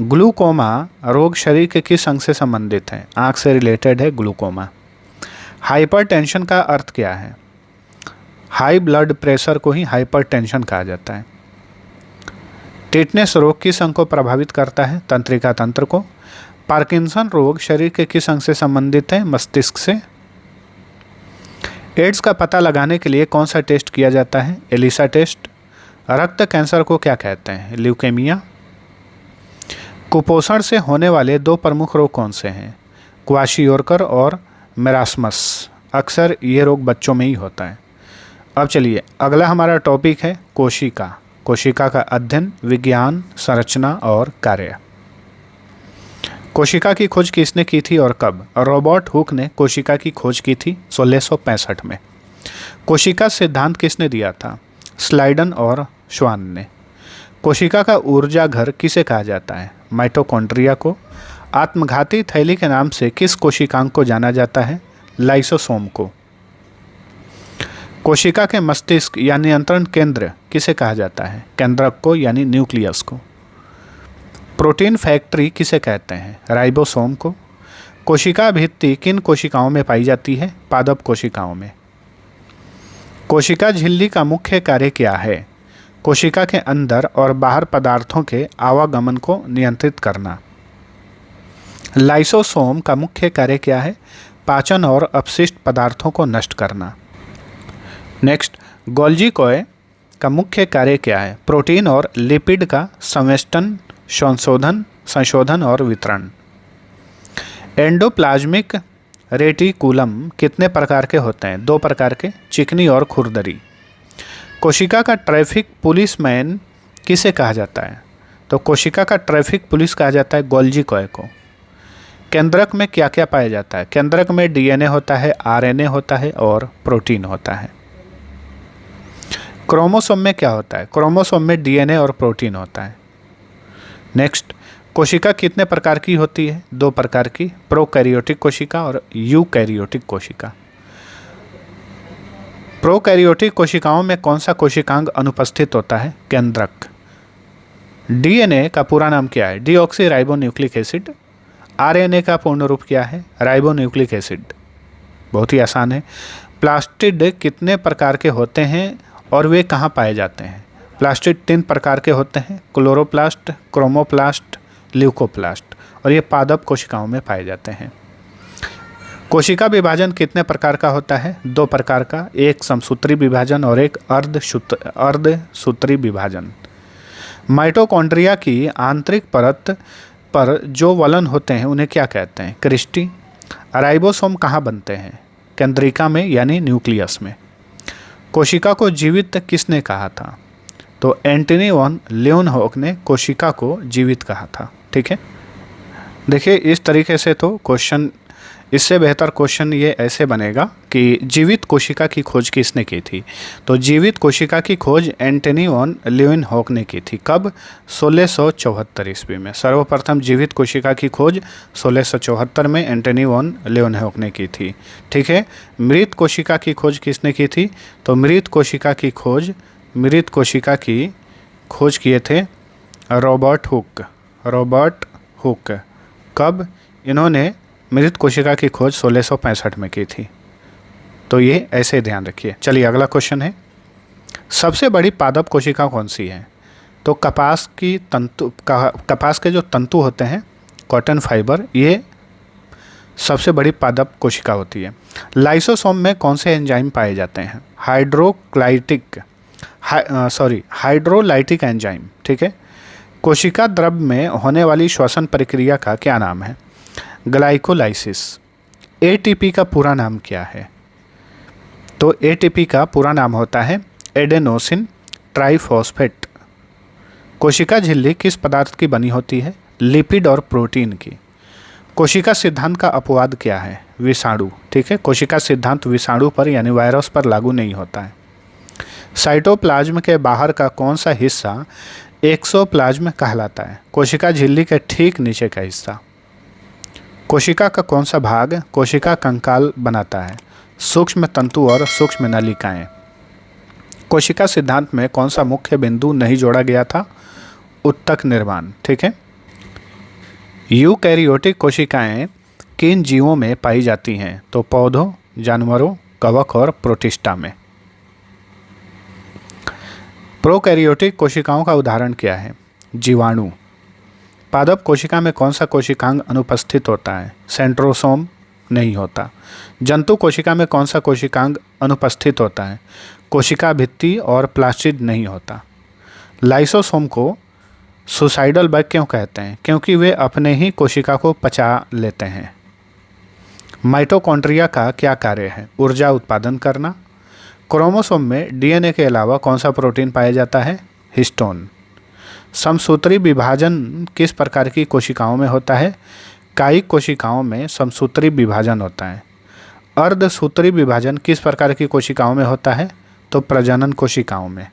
ग्लूकोमा रोग शरीर के किस अंग से संबंधित है? आँख से रिलेटेड है ग्लूकोमा। हाइपरटेंशन का अर्थ क्या है? हाई ब्लड प्रेशर को ही हाइपरटेंशन कहा जाता है। टिटनेस रोग किस अंग को प्रभावित करता है? तंत्रिका तंत्र को। पार्किंसन रोग शरीर के किस अंग से संबंधित है? मस्तिष्क से। एड्स का पता लगाने के लिए कौन सा टेस्ट किया जाता है? Elisa test. रक्त कैंसर को क्या कहते हैं? ल्यूकेमिया। कुपोषण से होने वाले दो प्रमुख रोग कौन से हैं? क्वाशियोरकर और मेरास्मस। अक्सर ये रोग बच्चों में ही होता है। अब चलिए अगला हमारा टॉपिक है कोशिका। कोशिका का अध्ययन, विज्ञान, संरचना और कार्य। कोशिका की खोज किसने की थी और कब? रॉबर्ट हुक ने कोशिका की खोज की थी 1665 में। कोशिका सिद्धांत किसने दिया था? स्लाइडन और श्वान ने। कोशिका का ऊर्जा घर किसे कहा जाता है? माइटोकॉन्ड्रिया को। आत्मघाती थैली के नाम से किस कोशिकांग को जाना जाता है? लाइसोसोम को। कोशिका के मस्तिष्क या नियंत्रण केंद्र किसे कहा जाता है? केंद्रक को यानी न्यूक्लियस को। प्रोटीन फैक्ट्री किसे कहते हैं? राइबोसोम को। कोशिका भित्ति किन कोशिकाओं में पाई जाती है? पादप कोशिकाओं में। कोशिका झिल्ली का मुख्य कार्य क्या है? कोशिका के अंदर और बाहर पदार्थों के आवागमन को नियंत्रित करना। लाइसोसोम का मुख्य कार्य क्या है? पाचन और अपशिष्ट पदार्थों को नष्ट करना। नेक्स्ट, गोल्जी कॉय का मुख्य कार्य क्या है? प्रोटीन और लिपिड का संवेष्टन, संशोधन और वितरण। एंडोप्लाज्मिक रेटिकुलम कितने प्रकार के होते हैं? 2 प्रकार के, चिकनी और खुरदरी। कोशिका का ट्रैफिक पुलिसमैन किसे कहा जाता है? तो कोशिका का ट्रैफिक पुलिस कहा जाता है गोल्जी कॉय को। केंद्रक में क्या क्या पाया जाता है? केंद्रक में डीएनए होता है, आरएनए होता है और प्रोटीन होता है। क्रोमोसोम में क्या होता है? क्रोमोसोम में डीएनए और प्रोटीन होता है। नेक्स्ट, कोशिका कितने प्रकार की होती है? 2 प्रकार की, प्रोकैरियोटिक कोशिका और यूकैरियोटिक कोशिका। प्रोकैरियोटिक कोशिकाओं में कौन सा कोशिकांग अनुपस्थित होता है? केंद्रक। डीएनए का पूरा नाम क्या है? Deoxy ribo nucleic acid. RNA का पूर्ण रूप क्या है? Ribo nucleic acid. बहुत ही आसान है। प्लास्टिड कितने प्रकार के होते हैं और वे कहाँ पाए जाते हैं? प्लास्टिड 3 प्रकार के होते हैं, क्लोरोप्लास्ट, क्रोमोप्लास्ट, ल्यूकोप्लास्ट, और ये पादप कोशिकाओं में पाए जाते हैं। कोशिका विभाजन कितने प्रकार का होता है? 2 प्रकार का, एक समसूत्री विभाजन और एक अर्धसूत्री विभाजन। माइटोकॉन्ड्रिया की आंतरिक परत पर जो वलन होते हैं उन्हें क्या कहते हैं? क्रिस्टी। राइबोसोम कहाँ बनते हैं? केंद्रिका में यानी न्यूक्लियस में। कोशिका को जीवित किसने कहा था? तो एंटनी वॉन लीeuwenhoek ने कोशिका को जीवित कहा था। ठीक है, देखिए इस तरीके से तो क्वेश्चन, इससे बेहतर क्वेश्चन ये ऐसे बनेगा कि जीवित कोशिका की खोज किसने की थी? तो जीवित कोशिका की खोज एंटनी वॉन लीeuwenhoek ने की थी। कब? 1674 ईस्वी में। सर्वप्रथम जीवित कोशिका की खोज 1674 में एंटनी वॉन लीeuwenhoek ने की थी। ठीक है, मृत कोशिका की खोज किसने की थी? तो मृत कोशिका की खोज किए थे रॉबर्ट हुक। कब? इन्होंने मृत कोशिका की खोज 1665 में की थी। तो ये ऐसे ध्यान रखिए। चलिए अगला क्वेश्चन है, सबसे बड़ी पादप कोशिका कौन सी है? तो कपास के जो तंतु होते हैं, कॉटन फाइबर, ये सबसे बड़ी पादप कोशिका होती है। लाइसोसोम में कौन से एंजाइम पाए जाते हैं? Hydrolytic enzyme. ठीक है, कोशिका द्रव में होने वाली श्वसन प्रक्रिया का क्या नाम है? ग्लाइकोलाइसिस। एटीपी का पूरा नाम क्या है? तो एटीपी का पूरा नाम होता है एडेनोसिन ट्राइफॉस्फेट। कोशिका झिल्ली किस पदार्थ की बनी होती है? लिपिड और प्रोटीन की। कोशिका सिद्धांत का अपवाद क्या है? विषाणु। ठीक है, कोशिका सिद्धांत विषाणु पर यानी वायरस पर लागू नहीं होता है। साइटोप्लाज्म के बाहर का कौन सा हिस्सा एक्सोप्लाज्म कहलाता है? कोशिका झिल्ली के ठीक नीचे का हिस्सा। कोशिका का कौन सा भाग कोशिका कंकाल बनाता है? सूक्ष्म तंतु और सूक्ष्म नलिकाएं। कोशिका सिद्धांत में कौन सा मुख्य बिंदु नहीं जोड़ा गया था? उत्तक निर्माण। ठीक है, यूकैरियोटिक कोशिकाएं किन जीवों में पाई जाती हैं? तो पौधों, जानवरों, कवक और प्रोटिस्टा में। प्रोकैरियोटिक कोशिकाओं का उदाहरण क्या है? जीवाणु। पादप कोशिका में कौन सा कोशिकांग अनुपस्थित होता है? सेंट्रोसोम नहीं होता। जंतु कोशिका में कौन सा कोशिकांग अनुपस्थित होता है? कोशिका भित्ति और प्लास्टिड नहीं होता। लाइसोसोम को सुसाइडल बैग क्यों कहते हैं? क्योंकि वे अपने ही कोशिका को पचा लेते हैं। माइटोकॉन्ड्रिया का क्या कार्य है? ऊर्जा उत्पादन करना। क्रोमोसोम में डीएनए के अलावा कौन सा प्रोटीन पाया जाता है? हिस्टोन। समसूत्री विभाजन किस प्रकार की कोशिकाओं में होता है? कायिक कोशिकाओं में समसूत्री विभाजन होता है। अर्धसूत्री विभाजन किस प्रकार की कोशिकाओं में होता है? तो प्रजनन कोशिकाओं में।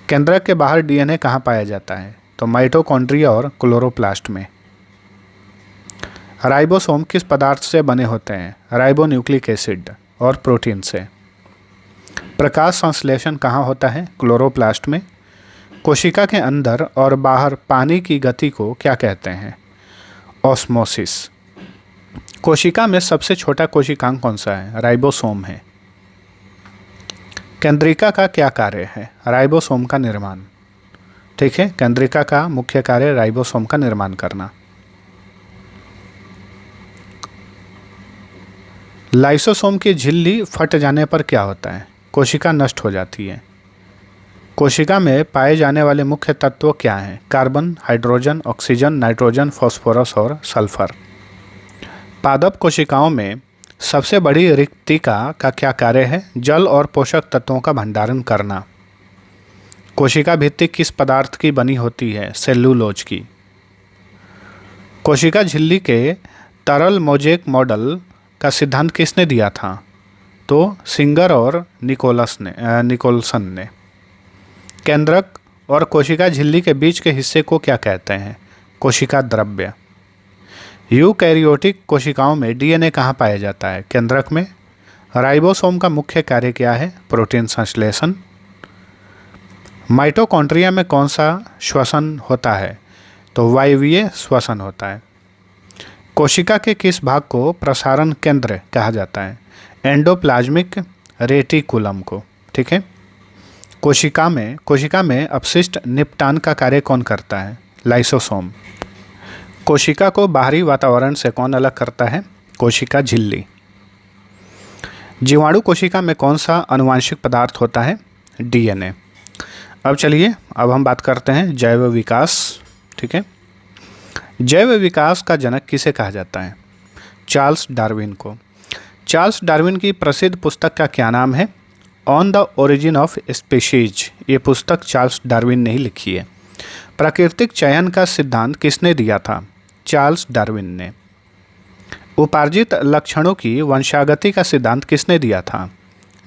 केंद्रक के बाहर डीएनए कहाँ पाया जाता है? तो माइटोकॉन्ड्रिया और क्लोरोप्लास्ट में। राइबोसोम किस पदार्थ से बने होते हैं? राइबोन्यूक्लिक एसिड और प्रोटीन से। प्रकाश संश्लेषण कहाँ होता है? क्लोरोप्लास्ट में। कोशिका के अंदर और बाहर पानी की गति को क्या कहते हैं? ऑस्मोसिस। कोशिका में सबसे छोटा कोशिकांग कौन सा है? राइबोसोम है। केंद्रिका का क्या कार्य है? राइबोसोम का निर्माण। ठीक है, केंद्रिका का मुख्य कार्य राइबोसोम का निर्माण करना। लाइसोसोम की झिल्ली फट जाने पर क्या होता है? कोशिका नष्ट हो जाती है। कोशिका में पाए जाने वाले मुख्य तत्व क्या हैं? Carbon, hydrogen, oxygen, nitrogen, phosphorus और सल्फर। पादप कोशिकाओं में सबसे बड़ी रिक्तिका का क्या कार्य है? जल और पोषक तत्वों का भंडारण करना। कोशिका भित्ति किस पदार्थ की बनी होती है? सेल्यूलोज की। कोशिका झिल्ली के तरल मोज़ेक मॉडल का सिद्धांत किसने दिया था? तो सिंगर और निकोलसन ने। केंद्रक और कोशिका झिल्ली के बीच के हिस्से को क्या कहते हैं? कोशिका द्रव्य। यूकैरियोटिक कोशिकाओं में डीएनए कहाँ पाया जाता है? केंद्रक में। राइबोसोम का मुख्य कार्य क्या है? प्रोटीन संश्लेषण। माइटोकॉन्ड्रिया में कौन सा श्वसन होता है? तो वायवीय श्वसन होता है। कोशिका के किस भाग को प्रसारण केंद्र कहा जाता है? एंडोप्लाज्मिक रेटिकुलम को। ठीक है। कोशिका में अपशिष्ट निपटान का कार्य कौन करता है? लाइसोसोम। कोशिका को बाहरी वातावरण से कौन अलग करता है? कोशिका झिल्ली। जीवाणु कोशिका में कौन सा आनुवंशिक पदार्थ होता है? डीएनए। अब हम बात करते हैं जैव विकास। ठीक है। जैव विकास का जनक किसे कहा जाता है? चार्ल्स डार्विन को। चार्ल्स डार्विन की प्रसिद्ध पुस्तक का क्या नाम है? On the origin of species. ये पुस्तक चार्ल्स डार्विन ने ही लिखी है। प्राकृतिक चयन का सिद्धांत किसने दिया था? चार्ल्स डार्विन ने। उपार्जित लक्षणों की वंशागति का सिद्धांत किसने दिया था?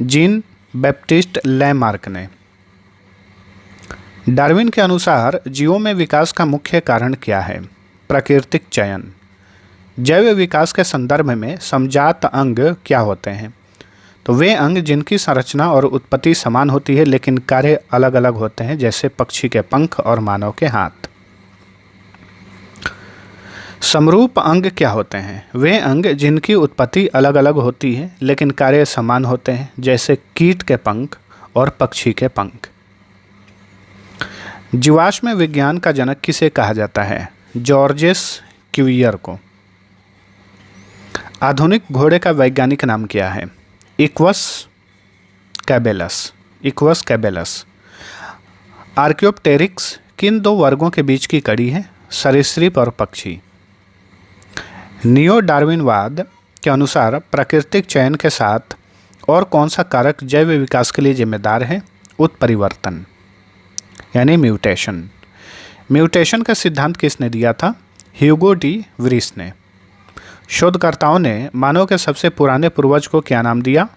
जीन बैप्टिस्ट लैमार्क ने। डार्विन के अनुसार जीवों में विकास का मुख्य कारण क्या है? प्राकृतिक चयन। जैव विकास के संदर्भ में समजात अंग क्या होते हैं? तो वे अंग जिनकी संरचना और उत्पत्ति समान होती है लेकिन कार्य अलग अलग होते हैं, जैसे पक्षी के पंख और मानव के हाथ। समरूप अंग क्या होते हैं? वे अंग जिनकी उत्पत्ति अलग अलग होती है लेकिन कार्य समान होते हैं, जैसे कीट के पंख और पक्षी के पंख। जीवाश्म विज्ञान का जनक किसे कहा जाता है? जॉर्जेस क्यूवियर को। आधुनिक घोड़े का वैज्ञानिक नाम क्या है? इक्वस कैबेलस। आर्कियोप्टेरिक्स किन दो वर्गों के बीच की कड़ी है? सरीसृप और पक्षी। नियो डार्विनवाद के अनुसार प्राकृतिक चयन के साथ और कौन सा कारक जैव विकास के लिए जिम्मेदार है? उत्परिवर्तन यानी म्यूटेशन। म्यूटेशन का सिद्धांत किसने दिया था? ह्यूगो डी व्रीस ने। शोधकर्ताओं ने मानव के सबसे पुराने पूर्वज को क्या नाम दिया?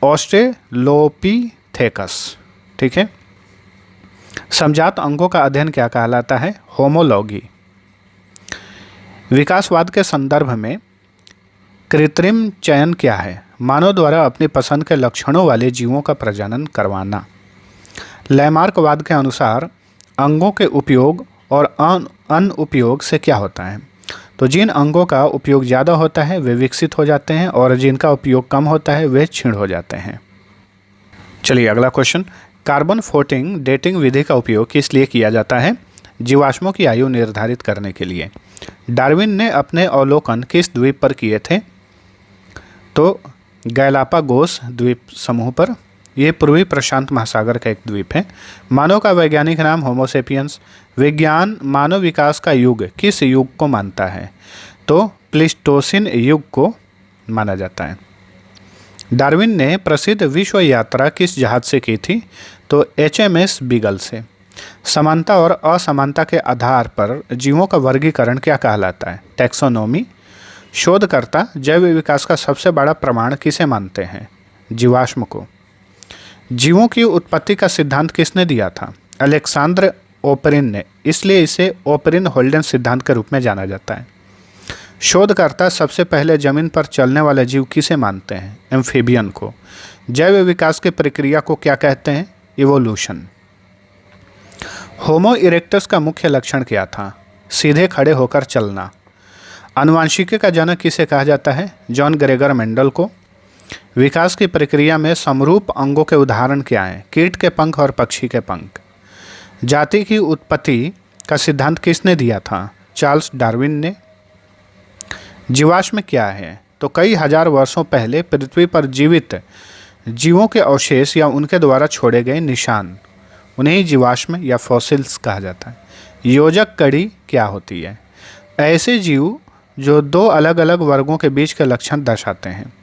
ऑस्ट्रेलोपिथेकस। ठीक है। समजात अंगों का अध्ययन क्या कहलाता है? होमोलॉगी। विकासवाद के संदर्भ में कृत्रिम चयन क्या है? मानव द्वारा अपनी पसंद के लक्षणों वाले जीवों का प्रजनन करवाना। लैमार्कवाद के अनुसार अंगों के उपयोग और अनुपयोग से क्या होता है? तो जिन अंगों का उपयोग ज़्यादा होता है वे विकसित हो जाते हैं और जिनका उपयोग कम होता है वे क्षीण हो जाते हैं। चलिए अगला क्वेश्चन। कार्बन 14 डेटिंग विधि का उपयोग किस लिए किया जाता है? जीवाश्मों की आयु निर्धारित करने के लिए। डार्विन ने अपने अवलोकन किस द्वीप पर किए थे? तो गैलापागोस द्वीप समूह पर। यह पूर्वी प्रशांत महासागर का एक द्वीप है। मानव का वैज्ञानिक नाम होमोसेपियंस। विज्ञान मानव विकास का युग किस युग को मानता है? तो प्लीस्टोसिन युग को माना जाता है। डार्विन ने प्रसिद्ध विश्व यात्रा किस जहाज से की थी? तो HMS बीगल से। समानता और असमानता के आधार पर जीवों का वर्गीकरण क्या कहलाता है? टैक्सोनॉमी। शोधकर्ता जैव विकास का सबसे बड़ा प्रमाण किसे मानते हैं? जीवाश्म को। जीवों की उत्पत्ति का सिद्धांत किसने दिया था? अलेक्सांद्र ओपरिन ने। इसलिए इसे ओपरिन होल्डेन सिद्धांत के रूप में जाना जाता है। शोधकर्ता सबसे पहले जमीन पर चलने वाला जीव किसे मानते हैं? एम्फीबियन को। जैव विकास की प्रक्रिया को क्या कहते हैं? इवोल्यूशन। होमो इरेक्टस का मुख्य लक्षण क्या था? सीधे खड़े होकर चलना। आनुवंशिकी का जनक किसे कहा जाता है? जॉन ग्रेगर मेंडल को। विकास की प्रक्रिया में समरूप अंगों के उदाहरण क्या हैं? कीट के पंख और पक्षी के पंख। जाति की उत्पत्ति का सिद्धांत किसने दिया था? चार्ल्स डार्विन ने। जीवाश्म क्या है? तो कई हजार वर्षों पहले पृथ्वी पर जीवित जीवों के अवशेष या उनके द्वारा छोड़े गए निशान, उन्हें ही जीवाश्म या फॉसिल्स कहा जाता है। योजक कड़ी क्या होती है? ऐसे जीव जो दो अलग अलग वर्गों के बीच के लक्षण दर्शाते हैं।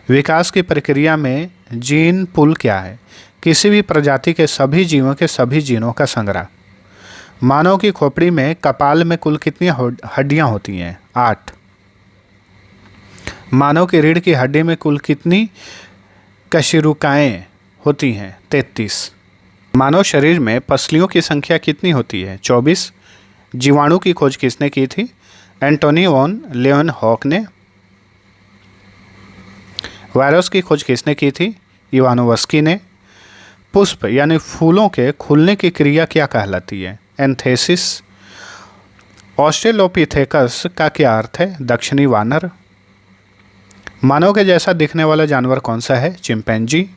विकास की प्रक्रिया में जीन पूल क्या है? किसी भी प्रजाति के सभी जीवों के सभी जीनों का संग्रह। मानव की खोपड़ी में कपाल में कुल कितनी हड्डियां होती हैं? 8। मानव की रीढ़ की हड्डी में कुल कितनी कशेरुकाएं होती हैं? 33। मानव शरीर में पसलियों की संख्या कितनी होती है? 24। जीवाणु की खोज किसने की थी? एंटोनी वॉन लेवेनहॉक ने। वायरस की खोज किसने की थी? इवानोवस्की ने। पुष्प यानी फूलों के खुलने की क्रिया क्या कहलाती है? एंथेसिस। ऑस्ट्रेलोपिथेकस का क्या अर्थ है? दक्षिणी वानर। मानव के जैसा दिखने वाला जानवर कौन सा है? चिंपैंजी।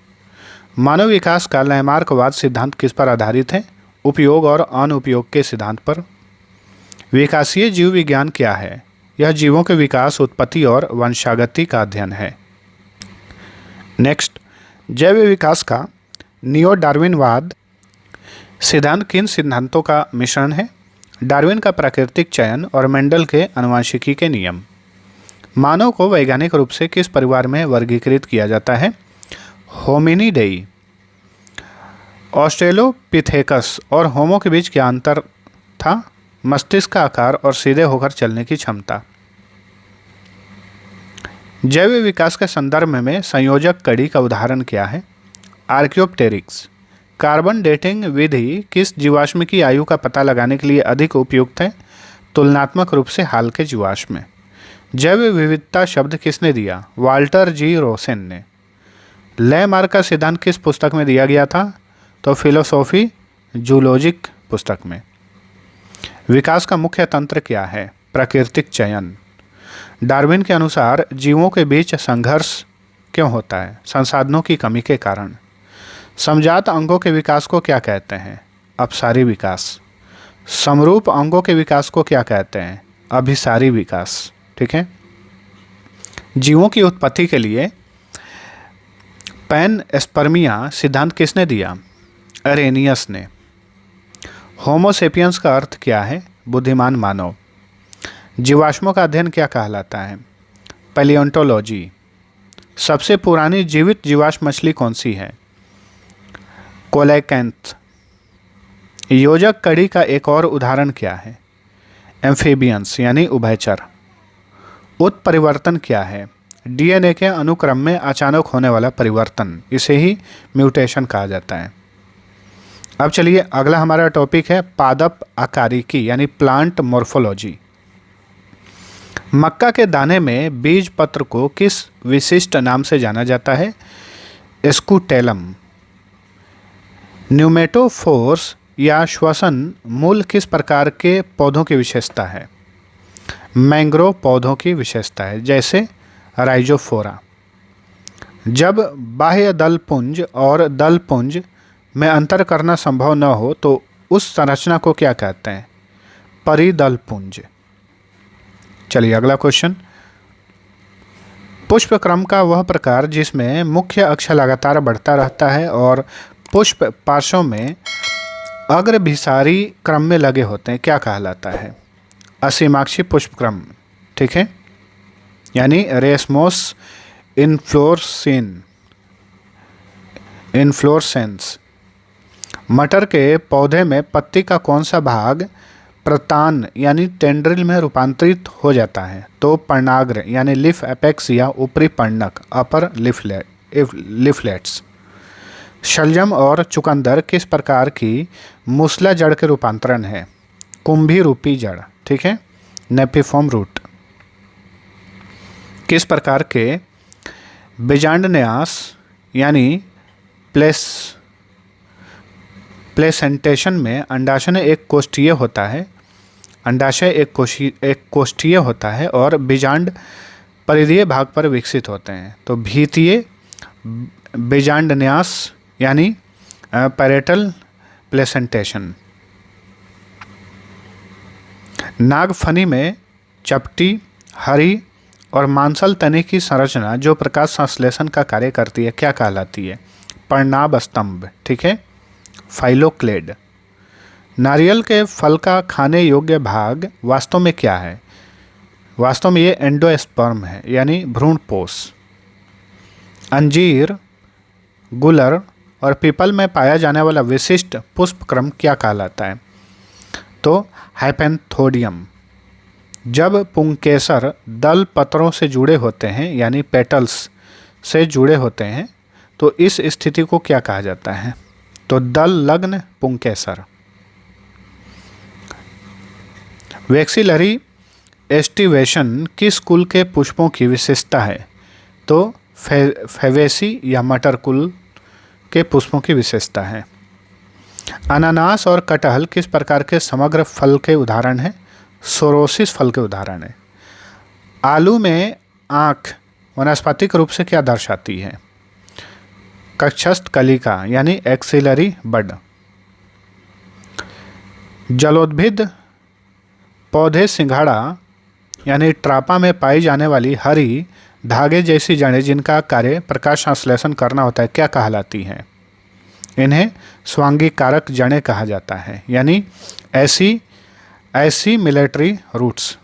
मानव विकास का लैमार्कवाद सिद्धांत किस पर आधारित है? उपयोग और अनुपयोग के सिद्धांत पर। विकासीय जीव विज्ञान क्या है? यह जीवों के विकास, उत्पत्ति और वंशागति का अध्ययन है। नेक्स्ट, जैव विकास का नियो डार्विनवाद सिद्धांत किन सिद्धांतों का मिश्रण है? डार्विन का प्राकृतिक चयन और मेंडल के आनुवंशिकी के नियम। मानव को वैज्ञानिक रूप से किस परिवार में वर्गीकृत किया जाता है? होमिनिडेई। ऑस्ट्रेलोपिथेकस और होमो के बीच क्या अंतर था? मस्तिष्क का आकार और सीधे होकर चलने की क्षमता। जैव विकास के संदर्भ में संयोजक कड़ी का उदाहरण क्या है? आर्कियोप्टेरिक्स। कार्बन डेटिंग विधि किस जीवाश्म की आयु का पता लगाने के लिए अधिक उपयुक्त है? तुलनात्मक रूप से हाल के जीवाश्म। जैव विविधता शब्द किसने दिया? वाल्टर जी रोसेन ने। लैमार्क का सिद्धांत किस पुस्तक में दिया गया था? तो फिलोसॉफी जूलॉजिक पुस्तक में। विकास का मुख्य तंत्र क्या है? प्राकृतिक चयन। डार्विन के अनुसार जीवों के बीच संघर्ष क्यों होता है? संसाधनों की कमी के कारण। समजात अंगों के विकास को क्या कहते हैं? अपसारी विकास। समरूप अंगों के विकास को क्या कहते हैं? अभिसारी विकास। ठीक है। जीवों की उत्पत्ति के लिए पैनस्पर्मिया सिद्धांत किसने दिया? अरेनियस ने। होमोसेपियंस का अर्थ क्या है? बुद्धिमान मानव। जीवाश्मों का अध्ययन क्या कहलाता है? पैलियोंटोलॉजी। सबसे पुरानी जीवित जीवाश्म मछली कौन सी है? कोलैकेंथ। योजक कड़ी का एक और उदाहरण क्या है? एम्फीबियंस यानी उभयचर। उत्परिवर्तन क्या है? डीएनए के अनुक्रम में अचानक होने वाला परिवर्तन, इसे ही म्यूटेशन कहा जाता है। अब चलिए अगला हमारा टॉपिक है पादप आकारिकी यानी प्लांट मॉर्फोलॉजी। मक्का के दाने में बीज पत्र को किस विशिष्ट नाम से जाना जाता है? स्कूटेलम। न्यूमेटोफोर्स या श्वसन मूल किस प्रकार के पौधों की विशेषता है? मैंग्रोव पौधों की विशेषता है, जैसे राइजोफोरा। जब बाह्य दलपुंज और दलपुंज में अंतर करना संभव न हो तो उस संरचना को क्या कहते हैं? परिदलपुंज। चलिए अगला क्वेश्चन। पुष्प क्रम का वह प्रकार जिसमें मुख्य अक्ष लगातार बढ़ता रहता है और पुष्प पार्श्वों में अग्रभिसारी क्रम में लगे होते हैं, क्या कहलाता है? असीमाक्षी पुष्प क्रम। ठीक है, यानी रेसमोस इन्फ्लोरेसेंस। मटर के पौधे में पत्ती का कौन सा भाग प्रतान यानी टेंड्रिल में रूपांतरित हो जाता है? तो पर्णाग्र यानी लिफ एपेक्स या ऊपरी पर्णक, अपर लिफलेट्स। शलजम और चुकंदर किस प्रकार की मूसला जड़ के रूपांतरण है? कुंभी रूपी जड़। ठीक है, नेपिफॉर्म रूट। किस प्रकार के बीजांडन्यास यानी प्लेसेंटेशन में अंडाशय एक कोष्ठीय होता है, एक कोष्ठीय होता है और बीजांड परिधीय भाग पर विकसित होते हैं? तो भीतीय बीजांडन्यास यानी पैरेटल प्लेसेंटेशन। नागफनी में चपटी, हरी और मांसल तने की संरचना जो प्रकाश संश्लेषण का कार्य करती है क्या कहलाती है? पर्णाभ स्तंभ, ठीक है, फाइलोक्लेड। नारियल के फल का खाने योग्य भाग वास्तव में क्या है? वास्तव में ये एंडोस्पर्म है, यानी भ्रूणपोष। अंजीर, गुलर और पीपल में पाया जाने वाला विशिष्ट पुष्पक्रम क्या कहलाता है? तो हाइपेंथोडियम। जब पुंकेसर दल पत्रों से जुड़े होते हैं यानी पेटल्स से जुड़े होते हैं तो इस स्थिति को क्या कहा जाता है? तो दल लग्न पुंकेसर। वैक्सिलरी एस्टिवेशन किस कुल के पुष्पों की विशेषता है? तो फेवेसी या मटर कुल के पुष्पों की विशेषता है। अनानास और कटहल किस प्रकार के समग्र फल के उदाहरण हैं? सोरोसिस फल के उदाहरण है। आलू में आँख वनस्पतिक रूप से क्या दर्शाती है? कक्षस्थ कलिका यानी एक्सिलरी बड। जलोद्भिद पौधे सिंघाड़ा यानी ट्रापा में पाई जाने वाली हरी धागे जैसी जड़ें जिनका कार्य प्रकाश संश्लेषण करना होता है क्या कहलाती हैं? इन्हें स्वांगीकारक जड़ें कहा जाता है, यानी ऐसी मिलिट्री रूट्स।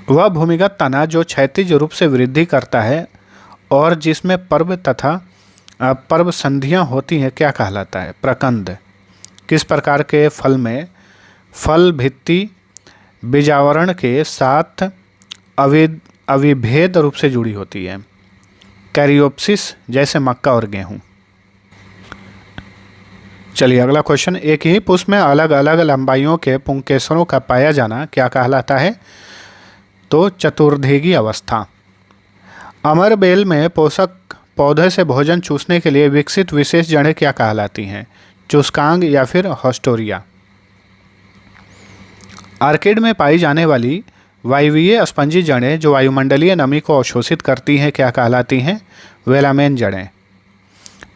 वह भूमिगत तना जो क्षैतिज रूप से वृद्धि करता है और जिसमें पर्व तथा पर्व संधियाँ होती हैं क्या कहलाता है? प्रकंद। किस प्रकार के फल में फल भित्ति बीजावरण के साथ अविभेद रूप से जुड़ी होती है? कैरियोप्सिस, जैसे मक्का और गेहूं। चलिए अगला क्वेश्चन। एक ही पुष्प में अलग अलग लंबाइयों के पुंकेसरों का पाया जाना क्या कहलाता है? तो चतुर्धेगी अवस्था। अमर बेल में पोषक पौधे से भोजन चूसने के लिए विकसित विशेष जड़ें क्या कहलाती हैं? चुस्कांग या फिर हॉस्टोरिया। आर्किड में पाई जाने वाली वायवीय स्पंजी जड़ें जो वायुमंडलीय नमी को अवशोषित करती हैं क्या कहलाती हैं? वेलामेन जड़ें।